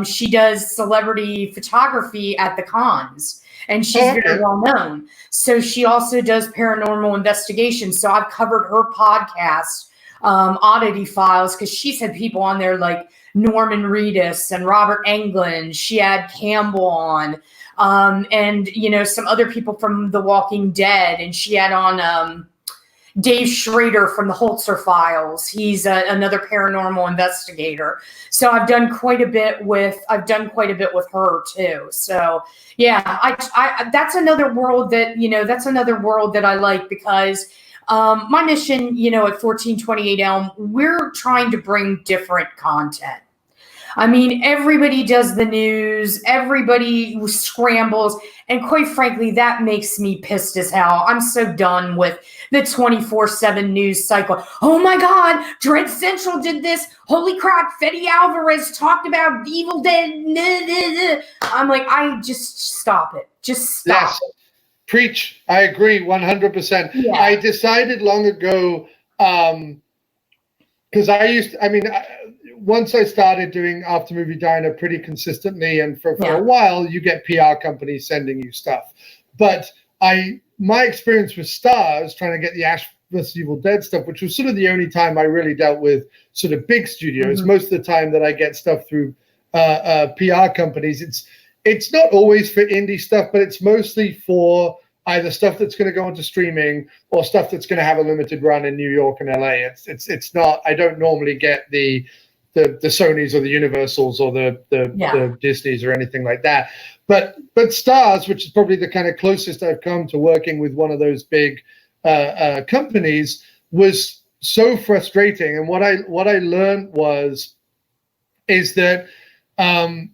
She does celebrity photography at the cons, and she's very well known. So she also does paranormal investigations. So I've covered her podcast, Oddity Files, because she's had people on there like Norman Reedus and Robert Englund. She had Campbell on, and some other people from The Walking Dead, and she had on Dave Schrader from the Holzer Files. He's another paranormal investigator. So I've done quite a bit with her too. So yeah, I that's another world that I like, because my mission, at 1428 Elm, we're trying to bring different content. I mean, everybody does the news, everybody scrambles, and quite frankly, that makes me pissed as hell. I'm so done with the 24/7 news cycle. Oh my God, Dread Central did this. Holy crap, Fede Alvarez talked about Evil Dead. I'm like, I just stop it. Just stop. Yes. Preach. I agree 100%. Yeah. I decided long ago, because once I started doing After Movie Diner pretty consistently, and for a while, you get PR companies sending you stuff. But my experience with Stars, trying to get the Ash vs. Evil Dead stuff, which was sort of the only time I really dealt with sort of big studios. Mm-hmm. Most of the time that I get stuff through PR companies, it's not always for indie stuff, but it's mostly for either stuff that's going to go into streaming or stuff that's going to have a limited run in New York and LA. It's not. I don't normally get the Sonys or the Universals or the Disneys or anything like that. But Stars, which is probably the kind of closest I've come to working with one of those big companies, was so frustrating. And what I learned is that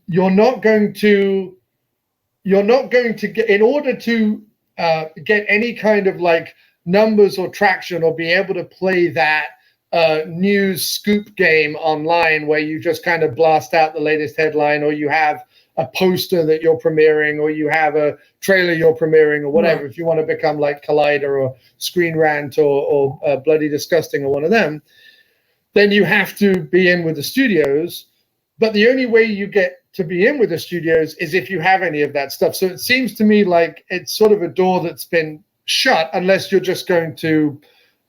you're not going to get, in order to get any kind of like numbers or traction or be able to play that news scoop game online, where you just kind of blast out the latest headline, or you have a poster that you're premiering, or you have a trailer you're premiering, or whatever. If you want to become like Collider or Screen Rant or Bloody Disgusting or one of them, then you have to be in with the studios. But the only way you get to be in with the studios is if you have any of that stuff. So it seems to me like it's sort of a door that's been shut, unless you're just going to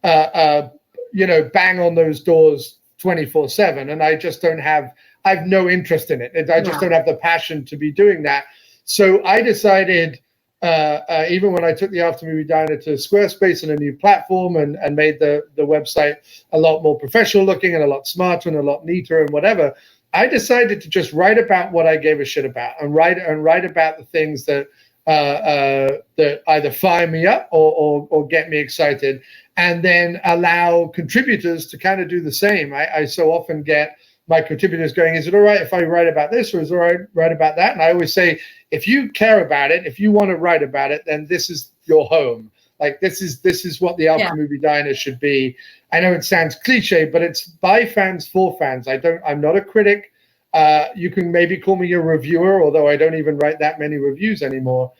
bang on those doors 24/7. And I just don't have, I have no interest in it. I just don't have the passion to be doing that. So I decided, even when I took the After Movie Diner to Squarespace and a new platform and made the website a lot more professional looking and a lot smarter and a lot neater and whatever, I decided to just write about what I gave a shit about, and write about the things that that either fire me up or get me excited, and then allow contributors to kind of do the same. I so often get my contributors going, is it all right if I write about this, or is it all right write about that? And I always say, if you care about it, if you want to write about it, then this is your home. Like this is what the after movie diner should be. I know it sounds cliche, but it's by fans for fans. I'm not a critic. You can maybe call me a reviewer, although I don't even write that many reviews anymore.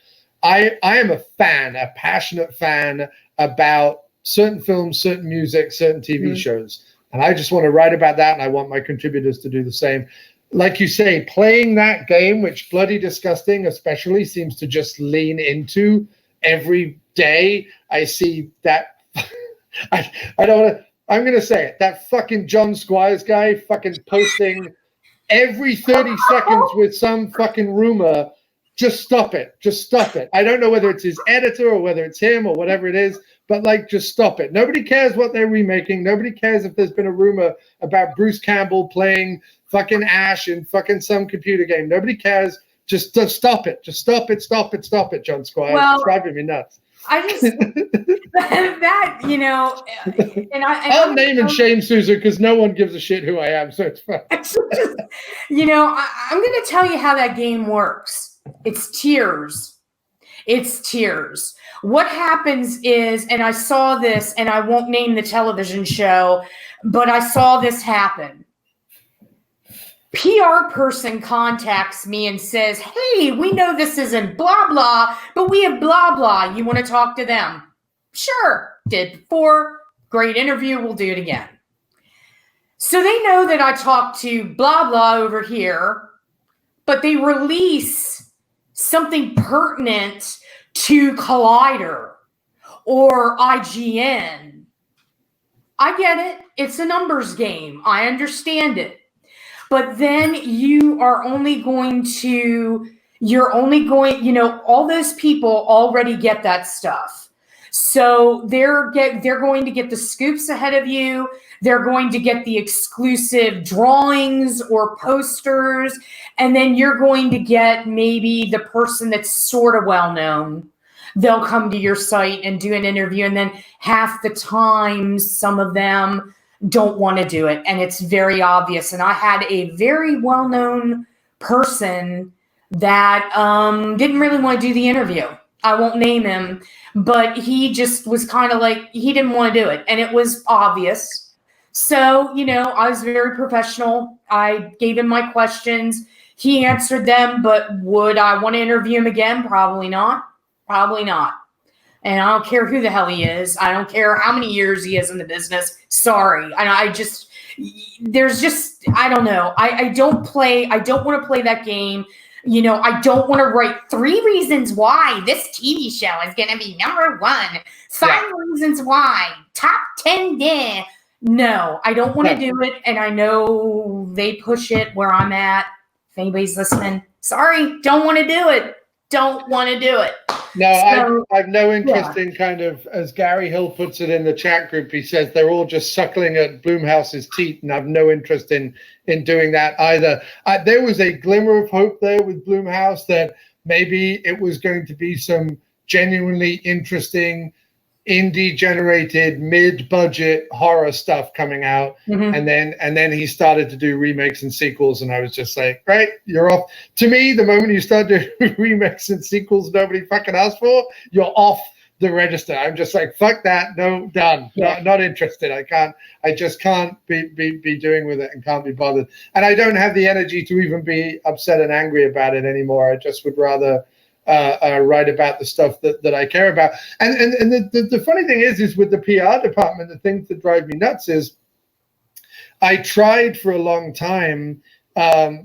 I am a fan, a passionate fan about certain films, certain music, certain TV shows. And I just want to write about that, and I want my contributors to do the same. Like you say, playing that game, which Bloody Disgusting especially seems to just lean into every day. I see that. I don't want to. I'm going to say it. That fucking John Squires guy fucking posting every 30 seconds with some fucking rumor. Just stop it. Just stop it. I don't know whether it's his editor or whether it's him or whatever it is, but like, just stop it. Nobody cares what they're remaking. Nobody cares if there's been a rumor about Bruce Campbell playing fucking Ash in fucking some computer game. Nobody cares. Just stop it. Just stop it. Stop it. Stop it, John Squires. Well, it's driving me nuts. I just that, you know, and I'll name and shame Susan because no one gives a shit who I am, so it's fine. You know, I'm going to tell you how that game works. It's tiers. It's tiers. What happens is, and I saw this, and I won't name the television show, but I saw this happen. PR person contacts me and says, hey, we know this isn't blah, blah, but we have blah, blah. You want to talk to them? Sure. Did before. Great interview. We'll do it again. So they know that I talked to blah, blah over here, but they release something pertinent to Collider or IGN. I get it. It's a numbers game. I understand it. But then you're only going, you know, all those people already get that stuff. So they're going to get the scoops ahead of you. They're going to get the exclusive drawings or posters. And then you're going to get maybe the person that's sort of well-known. They'll come to your site and do an interview. And then half the time, some of them don't want to do it. And it's very obvious. And I had a very well-known person that didn't really want to do the interview. I won't name him, but he just was kind of like, he didn't want to do it. And it was obvious. So, you know, I was very professional. I gave him my questions. He answered them, but would I want to interview him again? Probably not. Probably not. And I don't care who the hell he is. I don't care how many years he is in the business. Sorry. And I don't know. I don't want to play that game. You know, I don't want to write 3 reasons why this TV show is going to be number 1. 5 reasons why. Top 10 there. No, I don't want to do it. And I know they push it where I'm at. If anybody's listening, sorry, don't want to do it. Don't want to do it. No, so, I've no interest in kind of, as Gary Hill puts it in the chat group, he says they're all just suckling at Blumhouse's teeth, and I've no interest in doing that either. There was a glimmer of hope there with Blumhouse that maybe it was going to be some genuinely interesting, indie-generated, mid-budget horror stuff coming out, and then he started to do remakes and sequels, and I was just like, right, you're off. To me, the moment you start doing remakes and sequels nobody fucking asked for, you're off the register. I'm just like, fuck that, no, done, not interested. I just can't be doing with it and can't be bothered, and I don't have the energy to even be upset and angry about it anymore. I just would rather write about the stuff that I care about. And the funny thing is with the PR department, the things that drive me nuts is I tried for a long time.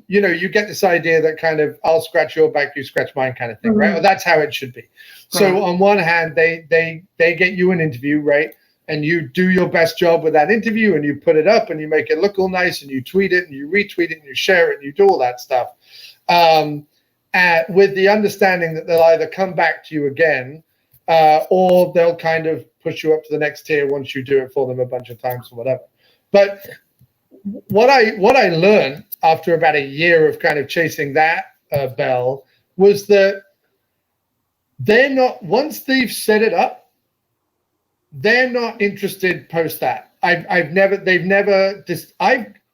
You know, you get this idea that kind of I'll scratch your back, you scratch mine kind of thing, right? Well, that's how it should be. So on one hand, they get you an interview, right? And you do your best job with that interview and you put it up and you make it look all nice and you tweet it and you retweet it and you share it and you do all that stuff. With the understanding that they'll either come back to you again or they'll kind of push you up to the next tier once you do it for them a bunch of times or whatever. But what I learned after about a year of kind of chasing that bell was that they're not, once they've set it up, they're not interested post that.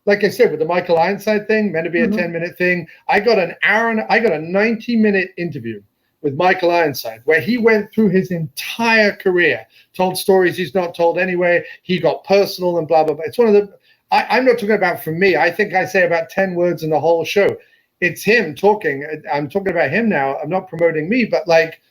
Like I said, with the Michael Ironside thing, meant to be a 10-minute thing, I got a 90-minute interview with Michael Ironside, where he went through his entire career, told stories he's not told anyway. He got personal and blah, blah, blah. It's one of the, I'm not talking about from me. I think I say about 10 words in the whole show. It's him talking. I'm talking about him now. I'm not promoting me, but like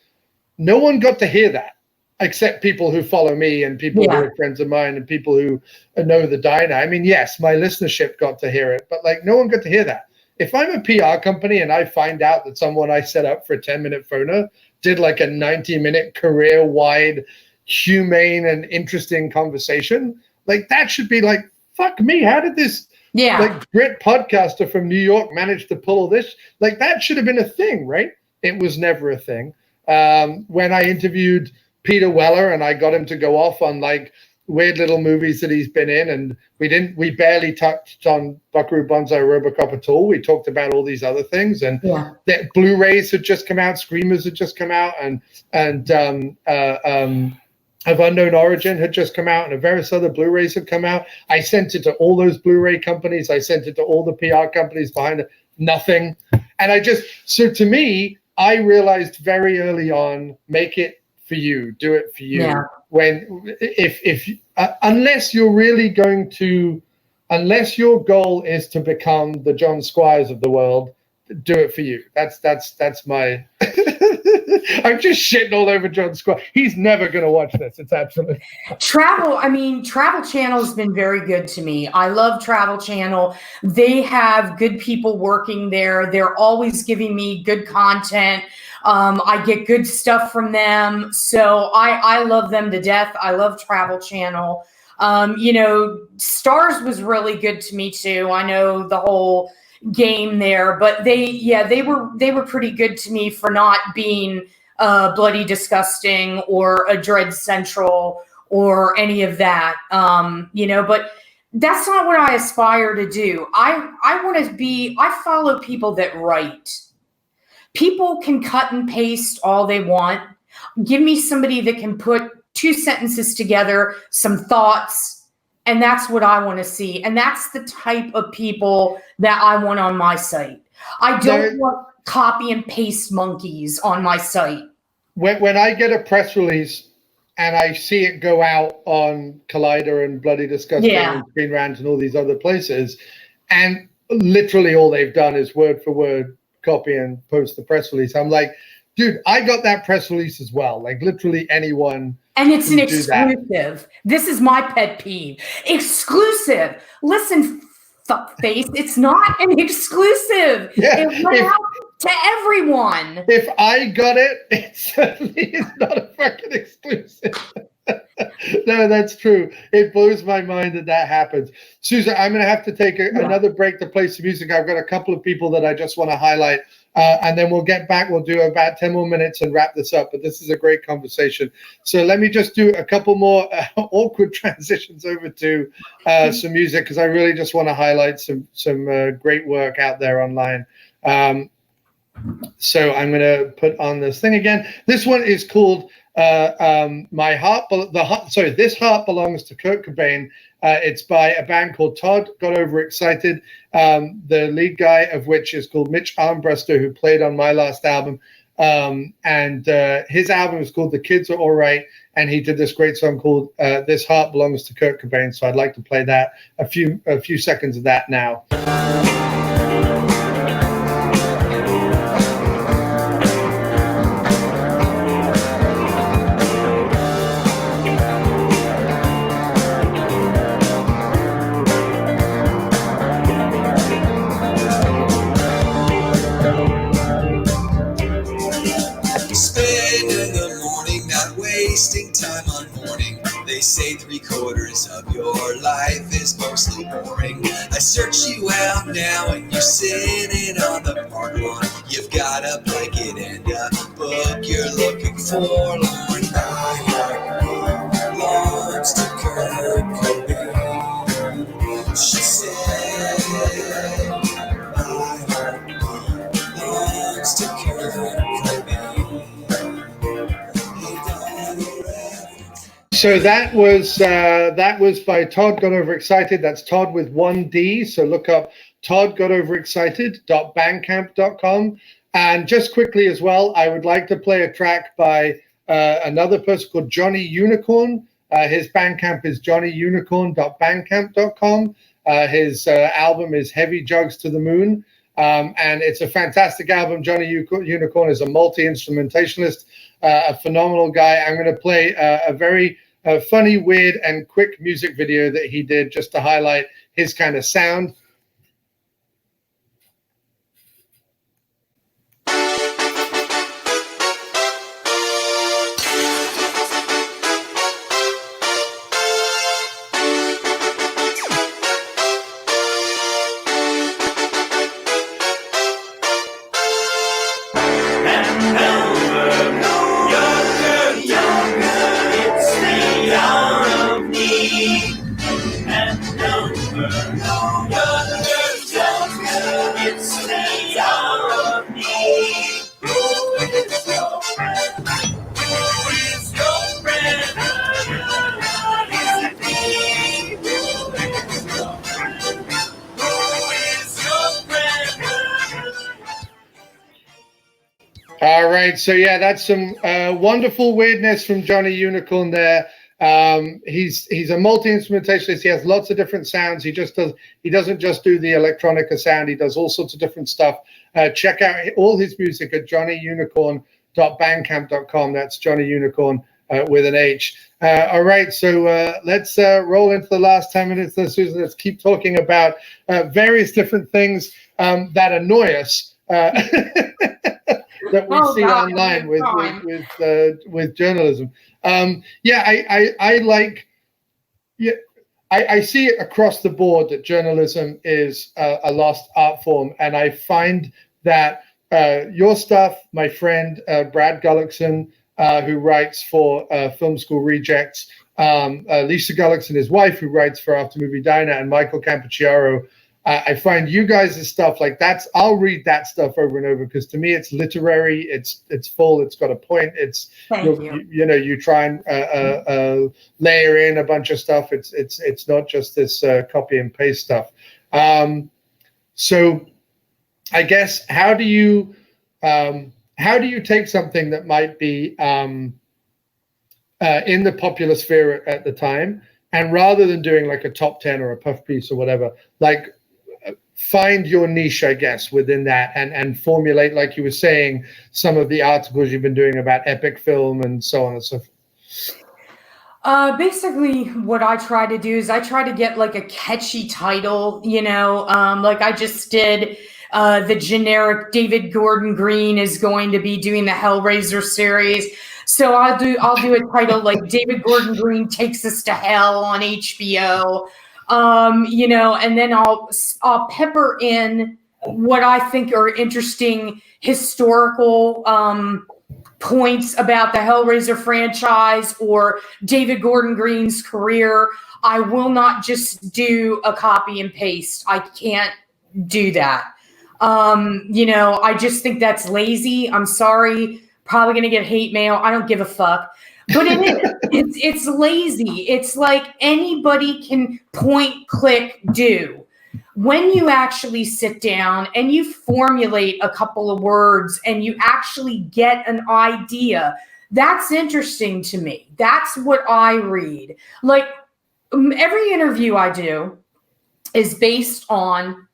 no one got to hear that except people who follow me and people who are friends of mine and people who know the diner. I mean, yes, my listenership got to hear it, but like no one got to hear that. If I'm a PR company and I find out that someone I set up for a 10-minute phoner did like a 90-minute career-wide, humane and interesting conversation, like that should be like, fuck me, how did this like Brit podcaster from New York manage to pull all this? Like that should have been a thing, right? It was never a thing. When I interviewed Peter Weller and I got him to go off on like weird little movies that he's been in, and we barely touched on Buckaroo Banzai Robocop at all. We talked about all these other things, and the Blu-rays had just come out, Screamers had just come out, and Of Unknown Origin had just come out, and various other Blu-rays had come out. I sent it to all those Blu-ray companies. I sent it to all the PR companies behind it. Nothing. And so to me, I realized very early on, make it for you, do it for you. Yeah. Unless you're really going to, unless your goal is to become the John Squires of the world, do it for you. That's my. I'm just shitting all over John Squire. He's never going to watch this. It's absolutely Travel. I mean, Travel Channel has been very good to me. I love Travel Channel. They have good people working there. They're always giving me good content. I get good stuff from them. So I love them to death. I love Travel Channel. Stars was really good to me too. I know the whole game there, but they were pretty good to me for not being Bloody Disgusting or a Dread Central or any of that. But that's not what I aspire to do. I follow people that write. People can cut and paste all they want. Give me somebody that can put 2 sentences together, some thoughts, and that's what I want to see. And that's the type of people that I want on my site. I don't want copy and paste monkeys on my site. When I get a press release and I see it go out on Collider and Bloody Disgusting and Screen Rant and all these other places, and literally all they've done is word for word copy and post the press release, I'm like, dude, I got that press release as well. Like literally anyone. And it's an exclusive. This is my pet peeve. Exclusive. Listen, fuckface, it's not an exclusive. Yeah, it went out to everyone. If I got it, it certainly is not a fucking exclusive. No, that's true. It blows my mind that happens. Susan, I'm going to have to take another break to play some music. I've got a couple of people that I just want to highlight, and then we'll get back. We'll do about 10 more minutes and wrap this up, but this is a great conversation. So let me just do a couple more awkward transitions over to some music, because I really just want to highlight some great work out there online. So I'm going to put on this thing again. This one is called This Heart Belongs to Kurt Cobain. It's by a band called Todd Got Overexcited, the lead guy of which is called Mitch Armbruster, who played on my last album. And his album is called The Kids Are All Right, and he did this great song called This Heart Belongs to Kurt Cobain. So I'd like to play that, a few seconds of that now. They say 3/4 of your life is mostly boring. I search you out now and you're sitting on the park lawn. You've got a blanket and a book you're looking forlorn. My heart belongs to Kurt Cobain. She said, my heart belongs to Kurt Cobain. So that was by Todd Got Overexcited. That's Todd with 1 D. So look up toddgotoverexcited.bandcamp.com. And just quickly as well, I would like to play a track by another person called Johnny Unicorn. His Bandcamp is johnnyunicorn.bandcamp.com. His album is Heavy Jugs to the Moon. And it's a fantastic album. Johnny Unicorn is a multi-instrumentalist, a phenomenal guy. I'm going to play a very funny, weird, and quick music video that he did just to highlight his kind of sound. All right, so yeah, that's some wonderful weirdness from Johnny Unicorn there. He's a multi-instrumentalist. He has lots of different sounds. He doesn't just do the electronica sound. He does all sorts of different stuff. Check out all his music at johnnyunicorn.bandcamp.com. That's Johnny Unicorn with an H. All right, so let's roll into the last 10 minutes. Susan, let's keep talking about various different things that annoy us. That we see online with journalism. I see it across the board that journalism is a lost art form, and I find that your stuff, my friend Brad Gullickson, who writes for Film School Rejects, Lisa Gullickson, his wife, who writes for After Movie Diner, and Michael Campuchiaro. I find you guys' stuff like that's. I'll read that stuff over and over because to me it's literary. It's full. It's got a point. It's you try and layer in a bunch of stuff. It's not just this copy and paste stuff. So I guess how do you take something that might be in the popular sphere at the time, and rather than doing like a top 10 or a puff piece or whatever, like find your niche, I guess, within that and formulate, like you were saying, some of the articles you've been doing about epic film and so on and so forth? Basically, what I try to do is I try to get like a catchy title, like I just did the generic David Gordon Green is going to be doing the Hellraiser series. So I'll do a title like David Gordon Green Takes Us to Hell on HBO. And then I'll pepper in what I think are interesting historical points about the Hellraiser franchise or David Gordon Green's career. I will not just do a copy and paste. I can't do that. I just think that's lazy. I'm sorry. Probably going to get hate mail. I don't give a fuck. But it's lazy. It's like anybody can point, click, do. When you actually sit down and you formulate a couple of words and you actually get an idea, that's interesting to me. That's what I read. Like every interview I do is based on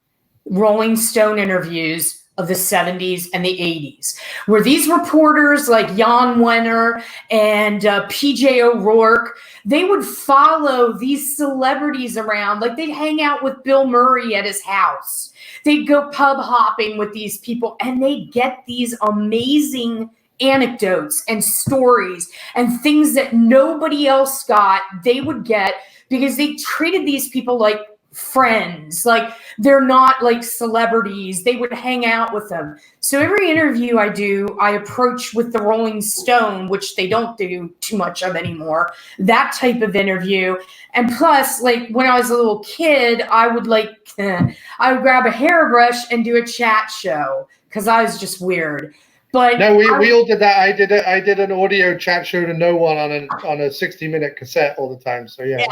Rolling Stone interviews of the 70s and the 80s, where these reporters like Jan Wenner and PJ O'Rourke, they would follow these celebrities around. Like they'd hang out with Bill Murray at his house. They'd go pub hopping with these people and they'd get these amazing anecdotes and stories and things that nobody else got, they would get because they treated these people like friends, like they're not like celebrities. They would hang out with them. So every interview I do, I approach with the Rolling Stone, which they don't do too much of anymore, that type of interview. And plus, like when I was a little kid, I would grab a hairbrush and do a chat show because I was just weird. But No, we all did that. I did an audio chat show to no one on a 60-minute cassette all the time. So yeah.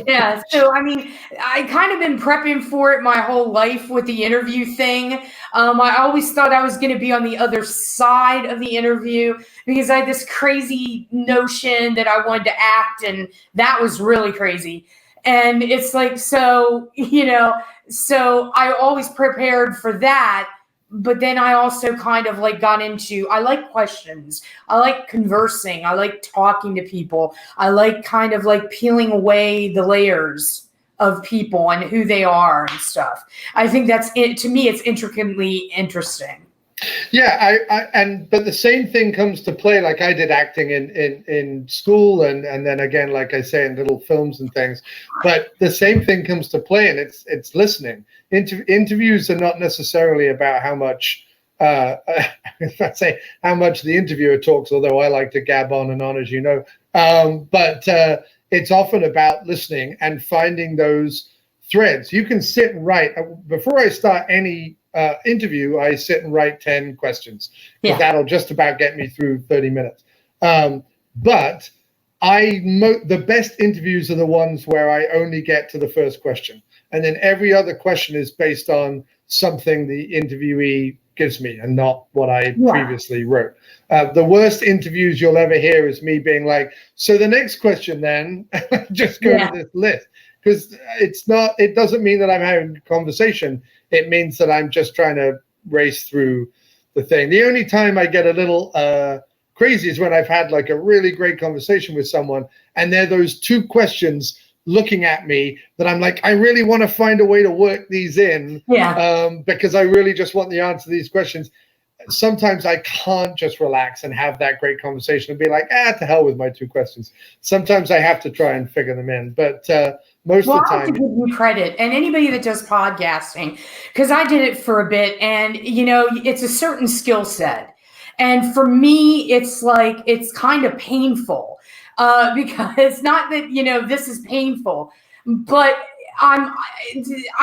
Yeah. So I mean, I kind of been prepping for it my whole life with the interview thing. I always thought I was going to be on the other side of the interview because I had this crazy notion that I wanted to act, and that was really crazy. And it's like, so I always prepared for that. But then I also kind of like got into, I like questions. I like conversing. I like talking to people. I like kind of like peeling away the layers of people and who they are and stuff. I think that's it. To me, it's intricately interesting. Yeah, but the same thing comes to play. Like I did acting in school, and then again, like I say, in little films and things. But the same thing comes to play, and it's listening. Interviews are not necessarily about how much, if I say how much the interviewer talks, although I like to gab on and on, as you know. But it's often about listening and finding those threads. You can sit and write before I start any interview. I sit and write 10 questions because that'll just about get me through 30 minutes. But the best interviews are the ones where I only get to the first question, and then every other question is based on something the interviewee gives me and not what I previously wrote. The worst interviews you'll ever hear is me being like, so the next question then, just go to this list. Because it doesn't mean that I'm having a conversation. It means that I'm just trying to race through the thing. The only time I get a little crazy is when I've had like a really great conversation with someone, and there are those two questions looking at me that I'm like, I really want to find a way to work these in, because I really just want the answer to these questions. Sometimes I can't just relax and have that great conversation and be like, to hell with my two questions. Sometimes I have to try and figure them in, but most of the time. I have to give you credit, and anybody that does podcasting, because I did it for a bit, and it's a certain skill set. And for me, it's like, it's kind of painful because not that, this is painful, but I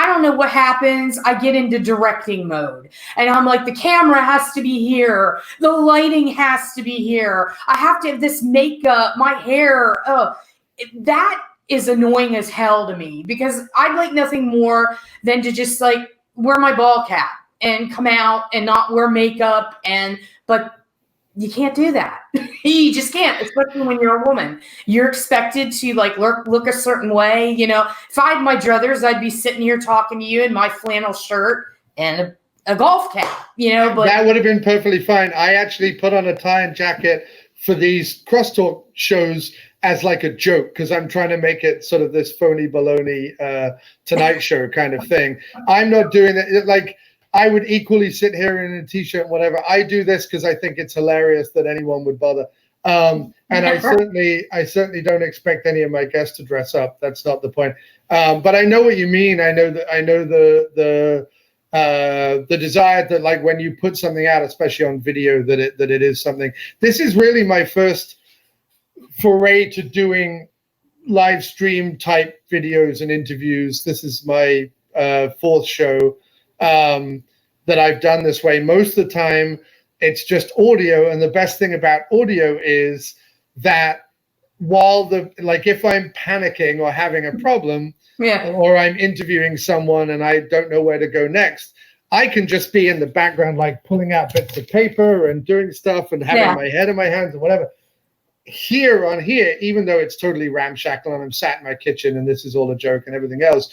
don't know what happens. I get into directing mode, and I'm like, the camera has to be here. The lighting has to be here. I have to have this makeup, my hair. That is annoying as hell to me, because I'd like nothing more than to just like wear my ball cap and come out and not wear makeup. But you can't do that. You just can't, especially when you're a woman. You're expected to like look a certain way. If I had my druthers, I'd be sitting here talking to you in my flannel shirt and a golf cap, but that would have been perfectly fine. I actually put on a tie and jacket for these crosstalk shows as like a joke, because I'm trying to make it sort of this phony baloney Tonight Show kind of thing. I'm not doing it like, I would equally sit here in a t-shirt, whatever. I do this because I think it's hilarious that anyone would bother. And I certainly don't expect any of my guests to dress up. That's not the point. But I know what you mean. I know the desire that, like, when you put something out, especially on video, that it is something. This is really my first foray to doing live stream type videos and interviews. This is my fourth show that I've done this way. Most of the time it's just audio, and the best thing about audio is that while if I'm panicking or having a problem, or I'm interviewing someone and I don't know where to go next, I can just be in the background, like pulling out bits of paper and doing stuff and having my head in my hands and whatever. Here, even though it's totally ramshackle and I'm sat in my kitchen and this is all a joke and everything else,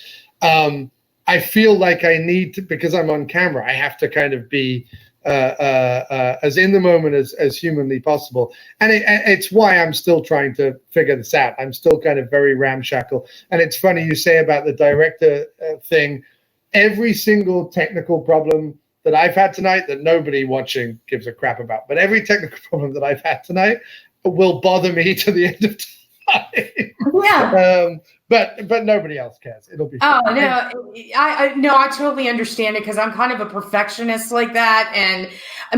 I feel like I need to, because I'm on camera, I have to kind of be as in the moment as humanly possible. And it's why I'm still trying to figure this out. I'm still kind of very ramshackle. And it's funny you say about the director thing. Every single technical problem that I've had tonight that nobody watching gives a crap about, but every technical problem that I've had tonight will bother me to the end of time. But nobody else cares. It'll be fun. I totally understand it, because I'm kind of a perfectionist like that, and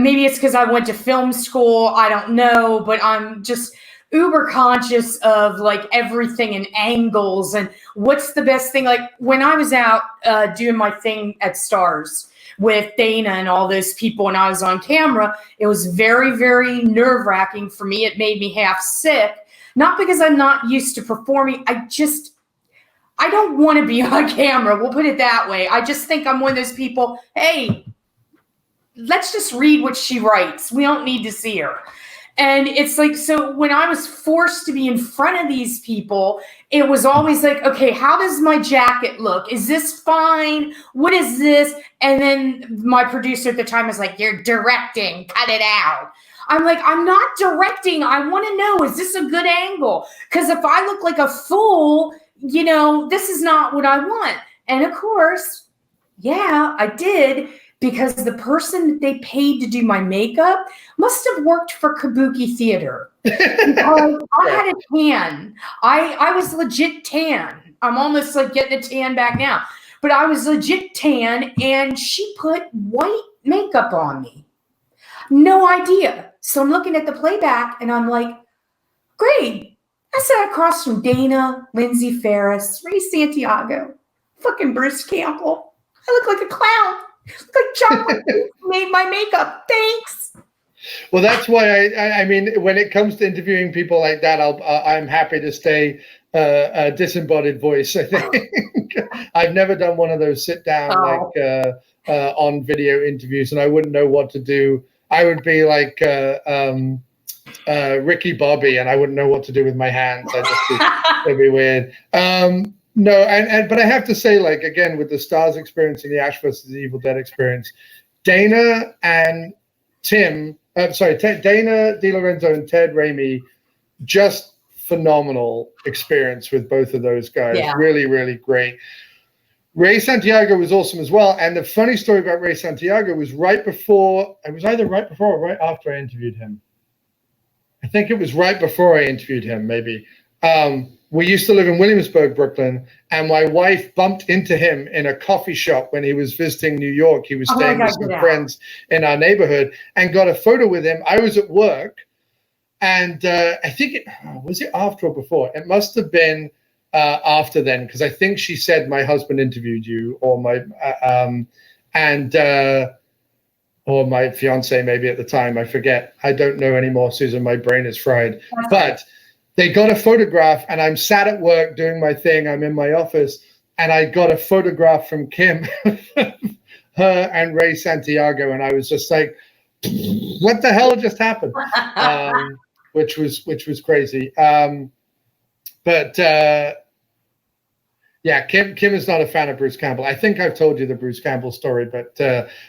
maybe it's because I went to film school. I don't know, but I'm just uber conscious of like everything and angles and what's the best thing. Like when I was out doing my thing at Stars, with Dana and all those people, and I was on camera. It was very, very nerve-wracking for me. It made me half sick, not because I'm not used to performing. I don't want to be on camera. We'll put it that way. I just think I'm one of those people, hey, let's just read what she writes. We don't need to see her. And it's like, so when I was forced to be in front of these people, it was always like, okay, how does my jacket look? Is this fine? What is this? And then my producer at the time was like, you're directing, cut it out. I'm like, I'm not directing. I want to know, is this a good angle? Because if I look like a fool, you know, this is not what I want. And of course, yeah, I did, because the person that they paid to do my makeup must have worked for Kabuki Theater. Because I had a tan. I was legit tan. I'm almost like getting a tan back now. But I was legit tan, and she put white makeup on me. No idea. So I'm looking at the playback, and I'm like, great. I sat across from Dana, Lindsay Ferris, Ray Santiago, fucking Bruce Campbell. I look like a clown. Like John made my makeup. Thanks. Well, that's why I mean, when it comes to interviewing people like that, I'm happy to stay a disembodied voice. I think I've never done one of those sit down on video interviews, and I wouldn't know what to do. I would be like Ricky Bobby, and I wouldn't know what to do with my hands. It'd be weird. No, but I have to say, like, again, with the Stars experience and the Ash vs. Evil Dead experience, Dana and Dana DiLorenzo and Ted Raimi, just phenomenal experience with both of those guys. Yeah. Really, really great. Ray Santiago was awesome as well. And the funny story about Ray Santiago was it was either right before or right after I interviewed him. I think it was right before I interviewed him, maybe. We used to live in Williamsburg, Brooklyn, and my wife bumped into him in a coffee shop when he was visiting New York. He was staying with some friends in our neighborhood and got a photo with him. I was at work, and I think was it after or before? It must have been after then, because I think she said my husband interviewed you, or my or my fiance maybe at the time. I forget. I don't know anymore, Susan. My brain is fried. But they got a photograph, and I'm sat at work doing my thing. I'm in my office, and I got a photograph from Kim, her and Ray Santiago, and I was just like, "What the hell just happened?" Which was crazy. Yeah, Kim is not a fan of Bruce Campbell. I think I've told you the Bruce Campbell story, but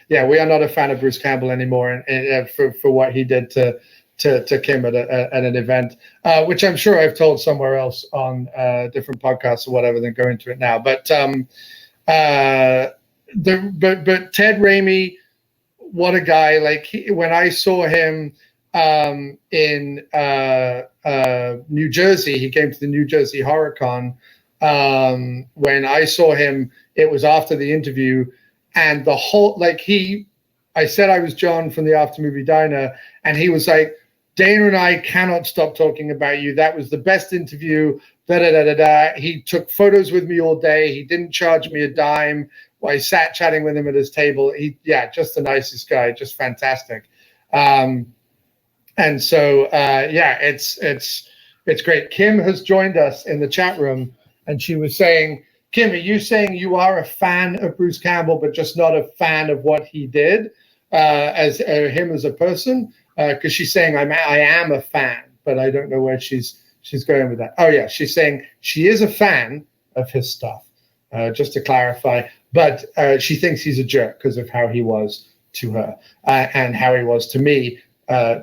yeah, we are not a fan of Bruce Campbell anymore, and for what he did to Kim at an event, which I'm sure I've told somewhere else on different podcasts or whatever, than go into it now. But Ted Raimi, what a guy! Like when I saw him in New Jersey, he came to the New Jersey Horror Con. When I saw him, it was after the interview, and the whole I said I was John from the After Movie Diner, and he was like, Dana and I cannot stop talking about you. That was the best interview. He took photos with me all day. He didn't charge me a dime. I sat chatting with him at his table. Just the nicest guy, just fantastic. And so, it's great. Kim has joined us in the chat room, and she was saying, Kim, are you saying you are a fan of Bruce Campbell, but just not a fan of what he did as him as a person? Because she's saying I am a fan, but I don't know where she's going with that. Oh yeah, she's saying she is a fan of his stuff, just to clarify. But she thinks he's a jerk because of how he was to her and how he was to me,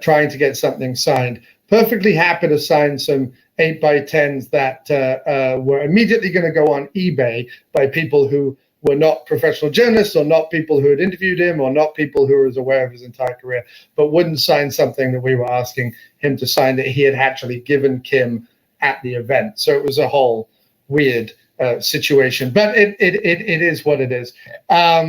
trying to get something signed. Perfectly happy to sign some 8x10s that were immediately going to go on eBay by people who were not professional journalists, or not people who had interviewed him, or not people who were as aware of his entire career, but wouldn't sign something that we were asking him to sign that he had actually given Kim at the event. So it was a whole weird situation, but it is what it is. But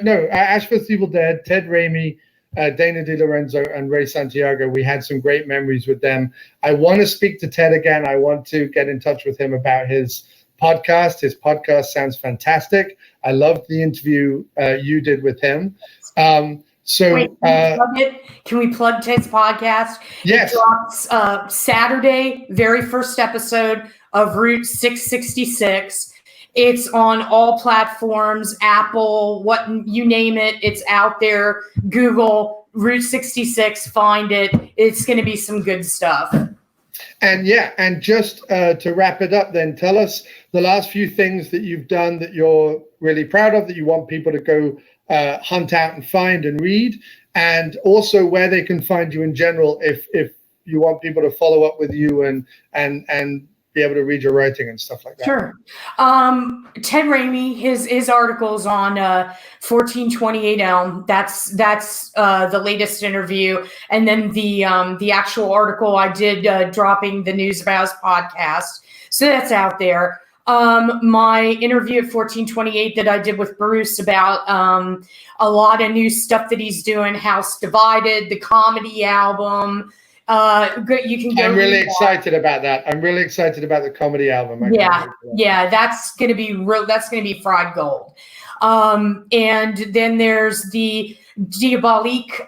no, Ash vs. Evil Dead, Ted Raimi, Dana DiLorenzo, and Ray Santiago, we had some great memories with them. I want to speak to Ted again. I want to get in touch with him about his podcast. His podcast sounds fantastic. I loved the interview you did with him. Wait, can we plug Ted's podcast? Yes. It drops Saturday, very first episode of Route 666. It's on all platforms, Apple, what you name it, it's out there. Google Route 66, find it. It's going to be some good stuff. And just to wrap it up, then tell us the last few things that you've done that you're really proud of, that you want people to go hunt out and find and read, and also where they can find you in general if you want people to follow up with you and be able to read your writing and stuff like that. Sure. Ted Ramey, his articles on 1428 Elm. That's the latest interview, and then the actual article I did dropping the news about his podcast. So that's out there. My interview at 1428 that I did with Bruce about a lot of new stuff that he's doing, House Divided, the comedy album. You can go. I'm really excited about that. I'm really excited about the comedy album. Yeah, that's gonna be real. That's gonna be fried gold. And then there's the Diabolique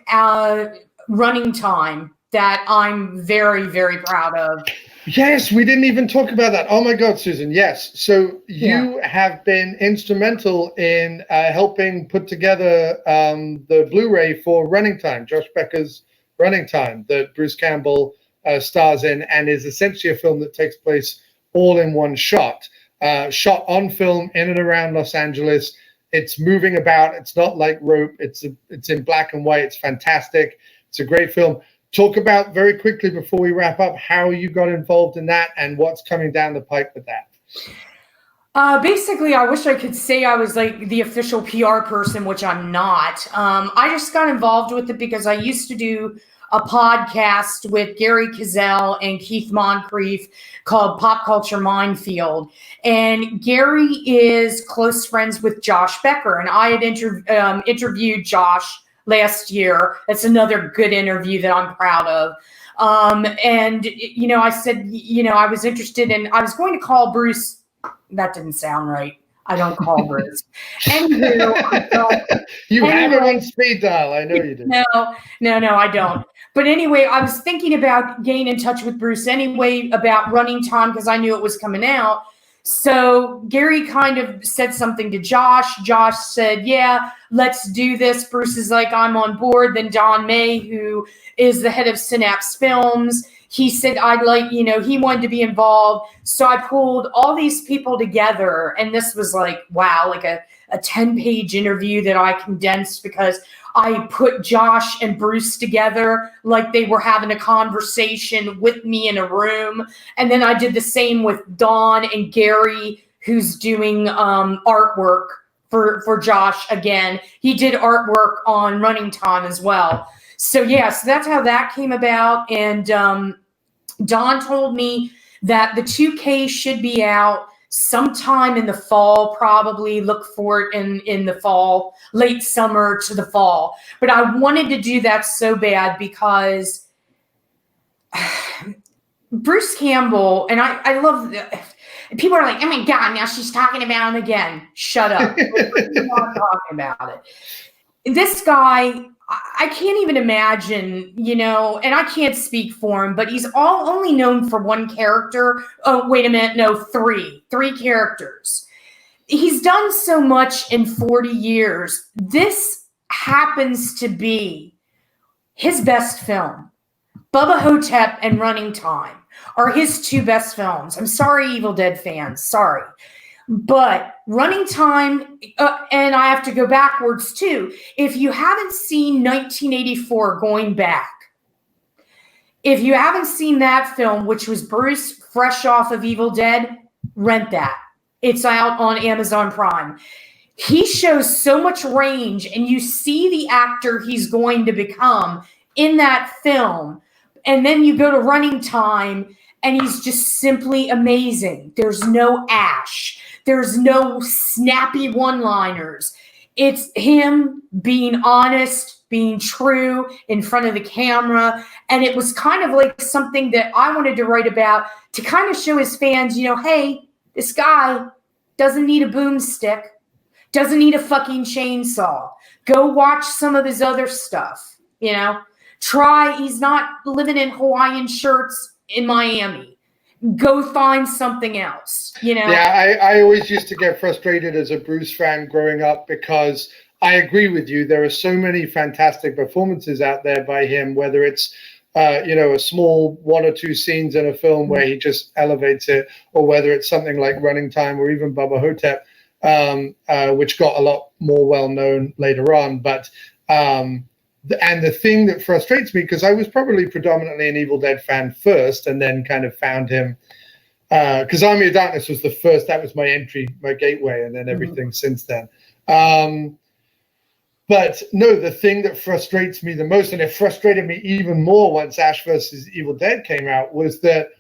running time that I'm very, very proud of. Yes, we didn't even talk about that. Oh my God, Susan. Yes. So you have been instrumental in helping put together the Blu-ray for Running Time, Josh Becker's Running Time, that Bruce Campbell stars in, and is essentially a film that takes place all in one shot, shot on film in and around Los Angeles. It's moving about. It's not like Rope. It's in black and white. It's fantastic. It's a great film. Talk about very quickly before we wrap up how you got involved in that and what's coming down the pipe with that. Basically, I wish I could say I was like the official PR person, which I'm not. I just got involved with it because I used to do a podcast with Gary Cazell and Keith Moncrief called Pop Culture Minefield. And Gary is close friends with Josh Becker. And I had interviewed Josh last year. That's another good interview that I'm proud of. And, I said, I was interested in, I was going to call Bruce. That didn't sound right. I don't call Bruce. Anywho, you have him on speed dial. I know you do. No, I don't. But anyway, I was thinking about getting in touch with Bruce anyway about Running Time because I knew it was coming out. So Gary kind of said something to Josh. Josh said, yeah, let's do this. Bruce is like, I'm on board. Then Don May, who is the head of Synapse Films, he said, he wanted to be involved. So I pulled all these people together. And this was like, wow, like a 10-page interview that I condensed because I put Josh and Bruce together like they were having a conversation with me in a room. And then I did the same with Dawn and Gary, who's doing artwork for Josh again. He did artwork on Running Time as well. So that's how that came about. And Dawn told me that the 2K should be out sometime in the fall, probably look for it in the fall, late summer to the fall. But I wanted to do that so bad because Bruce Campbell, and I love, people are like, oh my God, now she's talking about him again. Shut up. I'm not talking about it. This guy, I can't even imagine, and I can't speak for him, but he's only known for one character. Oh, wait a minute. No, three characters. He's done so much in 40 years. This happens to be his best film. Bubba Hotep and Running Time are his two best films. I'm sorry, Evil Dead fans. Sorry. But Running Time, and I have to go backwards too. If you haven't seen 1984 Going Back, if you haven't seen that film, which was Bruce fresh off of Evil Dead, rent that. It's out on Amazon Prime. He shows so much range, and you see the actor he's going to become in that film. And then you go to Running Time, and he's just simply amazing. There's no ash. There's no snappy one-liners. It's him being honest, being true in front of the camera. And it was kind of like something that I wanted to write about to kind of show his fans, hey, This guy doesn't need a boomstick, doesn't need a fucking chainsaw. Go watch some of his other stuff, you know? He's not living in Hawaiian shirts in Miami. Go find something else, you know? Yeah, I always used to get frustrated as a Bruce fan growing up because I agree with you. There are so many fantastic performances out there by him, whether it's, a small 1 or 2 scenes in a film where he just elevates it, or whether it's something like Running Time or even Bubba Hotep, which got a lot more well-known later on. But and the thing that frustrates me, because I was probably predominantly an Evil Dead fan first and then kind of found him, because Army of Darkness was the first, that was my gateway, and then everything since then. But no, the thing that frustrates me the most, and it frustrated me even more once Ash vs. Evil Dead came out, was that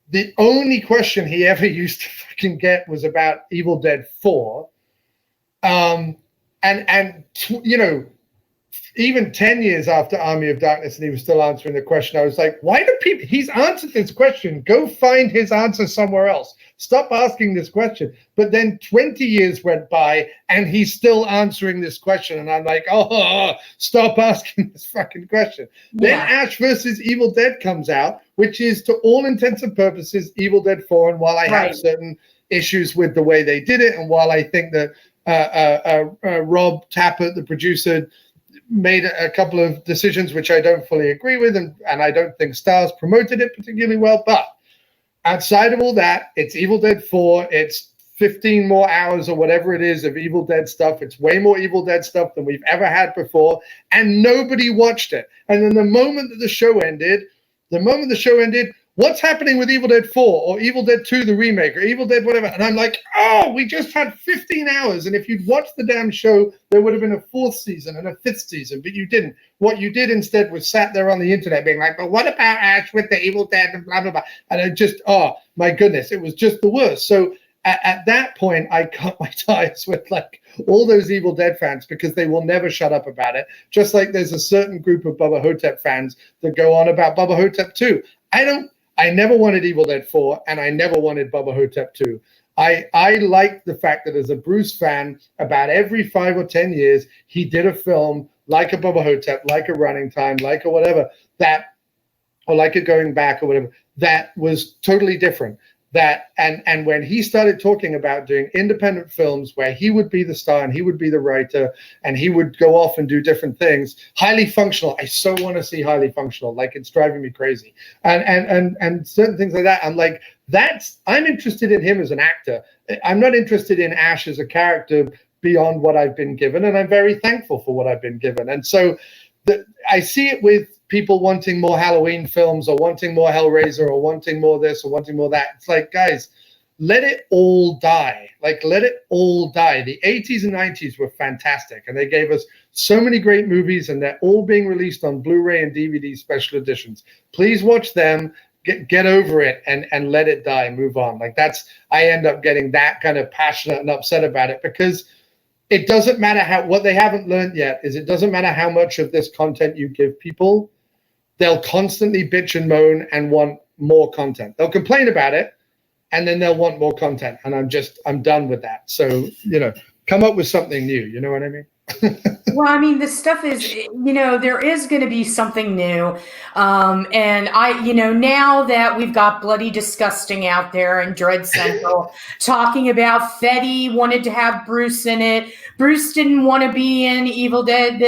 the only question he ever used to fucking get was about Evil Dead 4. Even 10 years after Army of Darkness and he was still answering the question, I was like, why do people, he's answered this question. Go find his answer somewhere else. Stop asking this question. But then 20 years went by and he's still answering this question. And I'm like, stop asking this fucking question. Yeah. Then Ash versus Evil Dead comes out, which is to all intents and purposes Evil Dead 4. And while I have certain issues with the way they did it, and while I think that Rob Tappert, the producer, made a couple of decisions which I don't fully agree with, and I don't think Stars promoted it particularly well, but outside of all that, it's Evil Dead 4, it's 15 more hours or whatever it is of Evil Dead stuff. It's way more Evil Dead stuff than we've ever had before, and nobody watched it. And then the moment that the show ended, what's happening with Evil Dead 4 or Evil Dead 2, the remake, or Evil Dead whatever? And I'm like, we just had 15 hours. And if you'd watched the damn show, there would have been a 4th season and a 5th season, but you didn't. What you did instead was sat there on the internet being like, but what about Ash with the Evil Dead and blah, blah, blah. And I just, my goodness, it was just the worst. So at that point, I cut my ties with like all those Evil Dead fans because they will never shut up about it. Just like there's a certain group of Bubba Hotep fans that go on about Bubba Hotep 2. I never wanted Evil Dead 4, and I never wanted Bubba Hotep 2. I like the fact that as a Bruce fan, about every 5 or 10 years, he did a film like a Bubba Hotep, like a Running Time, like a whatever, or like a Going Back or whatever, that was totally different. And when he started talking about doing independent films where he would be the star and he would be the writer and he would go off and do different things, highly functional. I so want to see highly functional, like it's driving me crazy. And certain things like that. I'm like, I'm interested in him as an actor. I'm not interested in Ash as a character beyond what I've been given. And I'm very thankful for what I've been given. And so I see it with people wanting more Halloween films or wanting more Hellraiser or wanting more this or wanting more that. It's like, guys, let it all die. Like, let it all die. The 80s and 90s were fantastic, and they gave us so many great movies, and they're all being released on Blu-ray and DVD special editions. Please watch them, get over it, and let it die, move on. Like, I end up getting that kind of passionate and upset about it because it doesn't matter what they haven't learned yet is it doesn't matter how much of this content you give people. They'll constantly bitch and moan and want more content. They'll complain about it, and then they'll want more content. And I'm done with that. So, come up with something new. You know what I mean? Well, I mean, this stuff is, there is going to be something new. And now that we've got Bloody Disgusting out there and Dread Central talking about Fetty wanted to have Bruce in it. Bruce didn't want to be in Evil Dead.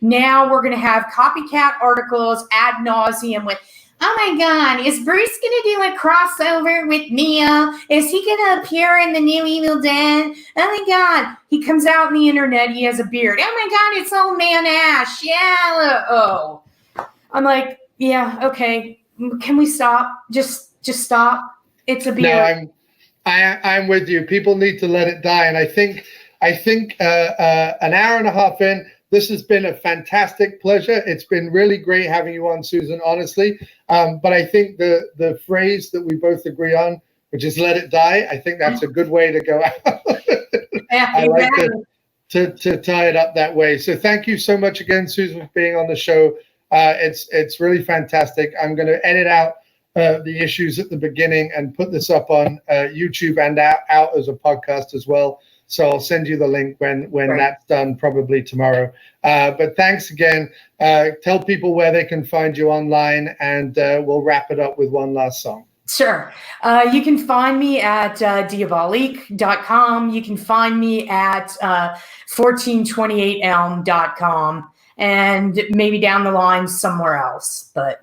Now we're going to have copycat articles ad nauseum with, oh my God, is Bruce going to do a crossover with Neo? Is he going to appear in the new Evil Dead? Oh my God, he comes out on the internet, he has a beard. Oh my God, it's old man Ash. Yeah. Oh, I'm like, yeah, okay. Can we stop? Just stop. It's a beard. No, I'm with you. People need to let it die. And I think an hour and a half in, this has been a fantastic pleasure. It's been really great having you on, Susan, honestly. But I think the phrase that we both agree on, which is let it die, I think that's a good way to go out. I like to tie it up that way. So thank you so much again, Susan, for being on the show. It's really fantastic. I'm going to edit out the issues at the beginning and put this up on YouTube and out as a podcast as well. So I'll send you the link when that's done, probably tomorrow. But thanks again. Tell people where they can find you online, and we'll wrap it up with one last song. Sure. You can find me at diabolique.com. You can find me at 1428elm.com, and maybe down the line somewhere else, but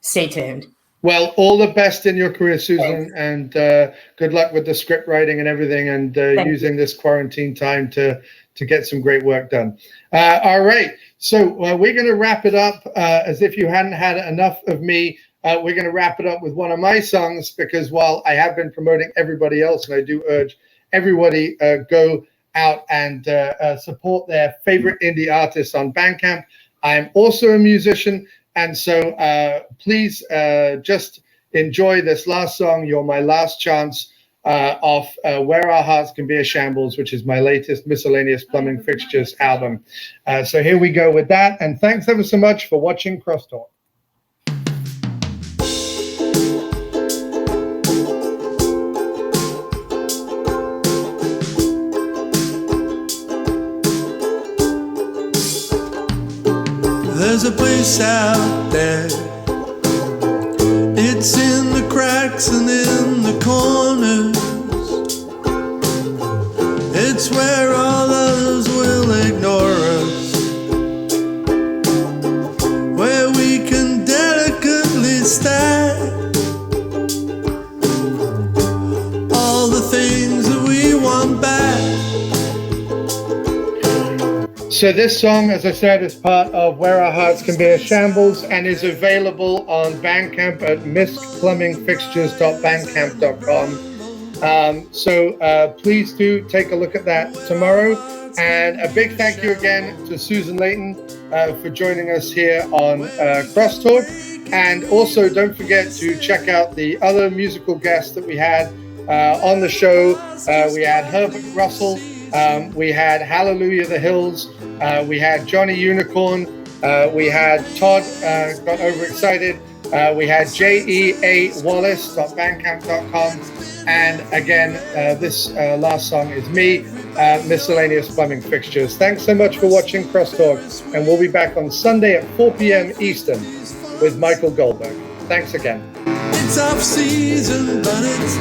stay tuned. Well, all the best in your career, Susan, and good luck with the script writing and everything, and using this quarantine time to get some great work done. All right. So we're going to wrap it up as if you hadn't had enough of me. We're going to wrap it up with one of my songs, because while I have been promoting everybody else, and I do urge everybody go out and support their favorite indie artists on Bandcamp. I'm also a musician, and so please just enjoy this last song, You're My Last Chance, off Where Our Hearts Can Be a Shambles, which is my latest Miscellaneous Plumbing Fixtures album. So here we go with that, and thanks ever so much for watching Crosstalk. There's a place out there. It's in the cracks and in the corners. It's where all others will ignore us, where we can delicately stack all the things that we want back. So this song, as I said, is part of Where Our Hearts Can Be a Shambles and is available on Bandcamp at miskplumbingfixtures.bandcamp.com. So please do take a look at that tomorrow. And a big thank you again to Susan Leighton for joining us here on Crosstalk. And also don't forget to check out the other musical guests that we had on the show. We had Herbert Russell. We had Hallelujah the Hills. We had Johnny Unicorn. We had Todd, got overexcited. We had JEA.Wallace.bandcamp.com. And again, this last song is me, Miscellaneous Plumbing Fixtures. Thanks so much for watching Crosstalk. And we'll be back on Sunday at 4 p.m. Eastern with Michael Goldberg. Thanks again. It's off season, but it's